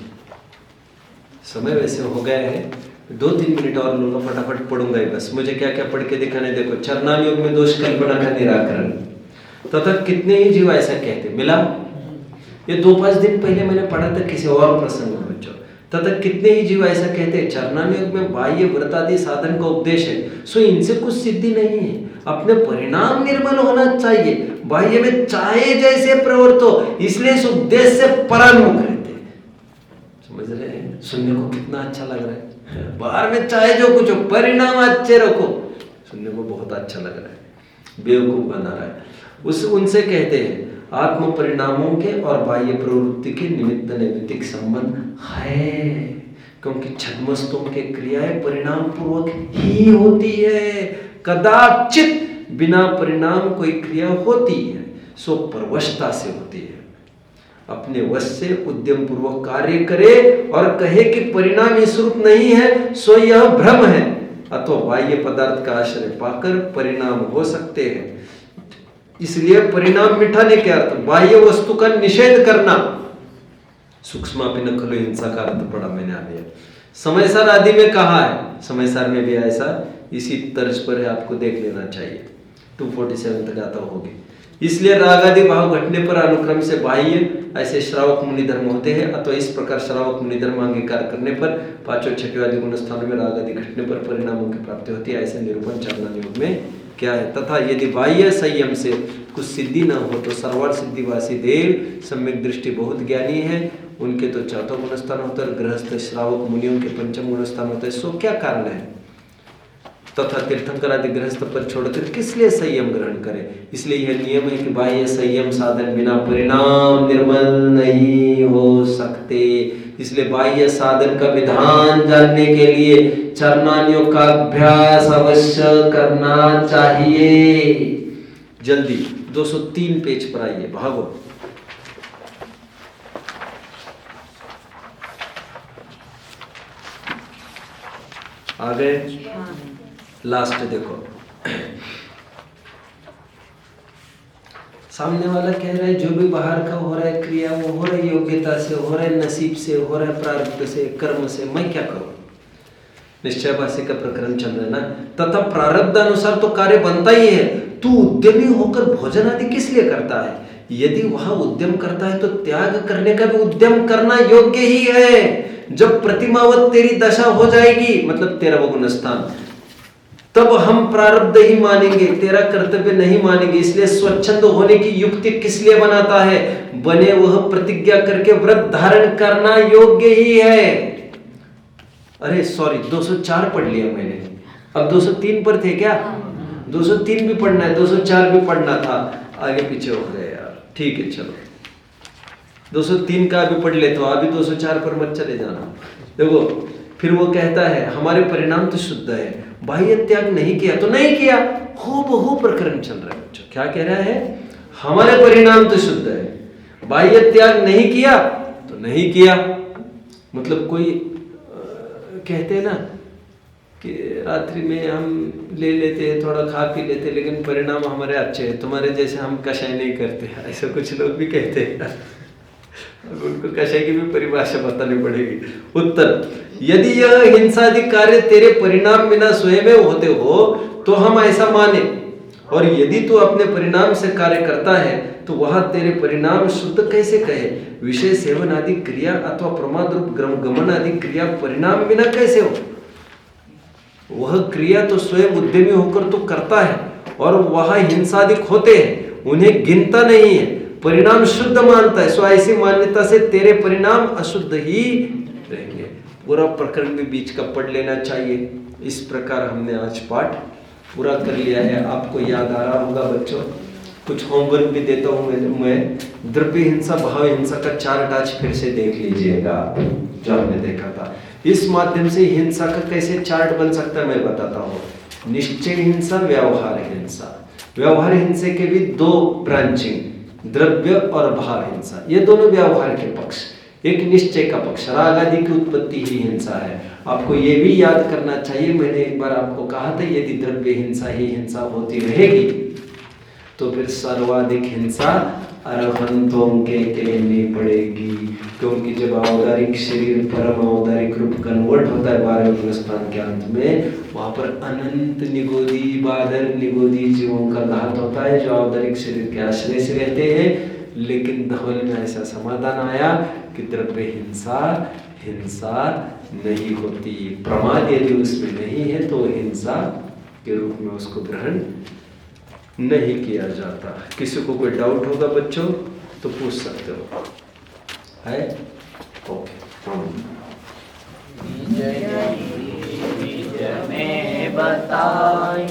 [SPEAKER 1] समय वैसे हो गया है, 2-3 मिनट और लूंगा, फटाफट पढ़ूंगा ही बस। मुझे क्या क्या पढ़ के दिखाने, देखो। चरणान योग में दोष कल्पना का निराकरण तथा कितने ही जीव ऐसा कहते, मिला। ये 2-5 दिन पहले मैंने पढ़ा था किसी और प्रसंग में बच्चों। तथा कितने ही जीव ऐसा कहते हैं चरणान योग में बाह्य व्रत आदि साधन का उपदेश है, सो इनसे कुछ सिद्धि नहीं है, अपने परिणाम निर्मल होना चाहिए। बाह्य में चाहे जैसे प्रवृत्त हो, इसलिए इस उद्देश्य से परान्मुख रहते हैं। समझ रहे हैं? सुनने को कितना अच्छा लग रहा है। बाहर में चाहे जो कुछ हो, परिणाम अच्छे रखो, सुनने को बहुत अच्छा लग रहा है, बेवकूफ बना रहा है। उनसे कहते हैं आत्म परिणामों के और बाह्य प्रवृत्ति के निमित्त नैमित्तिक संबंध है, क्योंकि छद्मस्तों के क्रियाएं परिणाम पूर्वक ही होती है। कदाचित बिना परिणाम कोई क्रिया होती है, सो परवशता से होती है। अपने वश से उद्यम पूर्वक कार्य करे और कहे कि परिणाम इस रूप नहीं है, सो यह भ्रम है। अथवा बाह्य पदार्थ का आश्रय पाकर परिणाम हो सकते हैं। इसलिए परिणाम मिटाने के अर्थ बाह्य वस्तु का निषेध करना। सूक्ष्मापि न खलु हिंसा का अर्थ पढ़ा मैंने अभी। समयसार आदि में कहा है, समयसार में भी ऐसा इसी तर्ज पर है, आपको देख लेना चाहिए। 247 तक आता होगी। इसलिए राग आदि भाव घटने पर अनुक्रम से बाह्य ऐसे श्रावक मुनि धर्म होते हैं, अथवा इस प्रकार श्रावक मुनि धर्म अंगीकार करने पर 5वें 6वें आदि गुण स्थानों में राग आदि घटने पर परिणामों की प्राप्ति होती है। ऐसे निरूपण चरणान योग में क्या है। तथा यदि बाह्य संयम से कुछ सिद्धि न हो तो सर्वार्थ सिद्धिवासी देव सम्यक दृष्टि बहुत ज्ञानी है, उनके तो 4वां गुण स्थान होता है, गृहस्थ श्रावक मुनियों के 5वां गुण स्थान होता है। सो क्या कारण है। तथा तीर्थंकर आदि गृहस्थ पर छोड़कर किस लिए संयम ग्रहण करें। इसलिए यह नियम है कि बाह्य संयम साधन बिना परिणाम निर्मल नहीं हो सकते। इसलिए बाह्य साधन का विधान जानने के लिए चरणान योग का अभ्यास अवश्य करना चाहिए। जल्दी 203 पेज पर आइए, भागो। आ गए? लास्ट देखो, सामने वाला कह रहा है जो भी बाहर का हो रहा है क्रिया, वो हो रहा है योग्यता से, हो रहा है नसीब से, हो रहा है प्रारब्ध से, कर्म से, मैं क्या करूं। निश्चयवासी का प्रकरण चल रहा है ना। तथा प्रारब्ध अनुसार तो कार्य बनता ही है, तू उद्यमी होकर भोजन आदि किस लिए करता है। यदि वह उद्यम करता है तो त्याग करने का भी उद्यम करना योग्य ही है। जब प्रतिमावत तेरी दशा हो जाएगी, मतलब 13वां गुण स्थान, तब हम प्रारब्ध ही मानेंगे, तेरा कर्तव्य नहीं मानेंगे। इसलिए स्वच्छंद होने की युक्ति किस लिए बनाता है, बने वह प्रतिज्ञा करके व्रत धारण करना योग्य ही है। अरे सॉरी, 204 पढ़ लिया मैंने, अब 203 पर थे क्या। 203 भी पढ़ना है, 204 भी पढ़ना था, आगे पीछे हो गए यार। ठीक है चलो, 203 का भी पढ़ ले, तो अभी 204 पर मत चले जाना। देखो फिर वो कहता है हमारे परिणाम तो शुद्ध है, बाह्य त्याग नहीं किया तो नहीं किया। हूबहू प्रकरण चल रहा है बच्चों। क्या कह रहा है, हमारे परिणाम तो शुद्ध है, बाह्य त्याग नहीं किया तो नहीं किया। मतलब कोई कहते हैं ना कि रात्रि में हम ले लेते हैं, थोड़ा खा पी लेते, लेकिन परिणाम हमारे अच्छे हैं, तुम्हारे जैसे हम कषाय नहीं करते, ऐसे कुछ लोग भी कहते हैं। अब उनको कषाय की भी परिभाषा बतानी पड़ेगी। उत्तर, यदि यह हिंसादि कार्य तेरे परिणाम बिना स्वयं होते हो तो हम ऐसा माने, और यदि तू अपने परिणाम से कार्य करता है तो वह तेरे परिणाम शुद्ध कैसे कहे? विषय सेवन आदि क्रिया अथवा प्रमाद रूप गमन आदि क्रिया परिणाम बिना कैसे हो? वह क्रिया तो स्वयं उद्यमी होकर तो करता है, और वह हिंसादिक होते हैं, उन्हें गिनता नहीं है, परिणाम शुद्ध मानता है। सो ऐसी मान्यता से तेरे परिणाम अशुद्ध ही रहेंगे। पूरा प्रकरण भी बीच का पढ़ लेना चाहिए। इस प्रकार हमने आज पाठ पूरा कर लिया है। आपको याद आ रहा होगा बच्चों, कुछ होमवर्क भी देता हूं मैं। द्रव्य हिंसा, भाव हिंसा का चार्ट आज फिर से देख लीजिएगा जो हमने देखा था। इस माध्यम से हिंसा का कैसे चार्ट बन सकता है मैं बताता हूं। निश्चय हिंसा, व्यवहार हिंसा। व्यवहार हिंसा के भी दो ब्रांचिंग, द्रव्य और भाव हिंसा, ये दोनों व्यवहार के पक्ष। एक निश्चय का पक्ष, राग आदि की उत्पत्ति ही हिंसा है। आपको ये भी याद करना चाहिए, मैंने एक बार आपको कहा था, यदि द्रव्य हिंसा ही हिंसा होती रहेगी तो फिर सर्वाधिक हिंसा अरहंतों के कहनी पड़ेगी, क्योंकि जब औदारिक शरीर परम औदारिक रूप कन्वर्ट होता है 12वें स्थान के अंत में, वहां पर अनंत निगोदी बादल निगोदी जीवों का घात होता है जो औदारिक शरीर के आश्रय से रहते हैं। लेकिन धवल में ऐसा समाधान आया कि द्रव्य हिंसा हिंसा नहीं होती। प्रमाद यदि उसमें नहीं है तो हिंसा के रूप में उसको ग्रहण नहीं किया जाता। किसी को कोई डाउट होगा बच्चों तो पूछ सकते हो, है? ओके।
[SPEAKER 4] बीज में बताए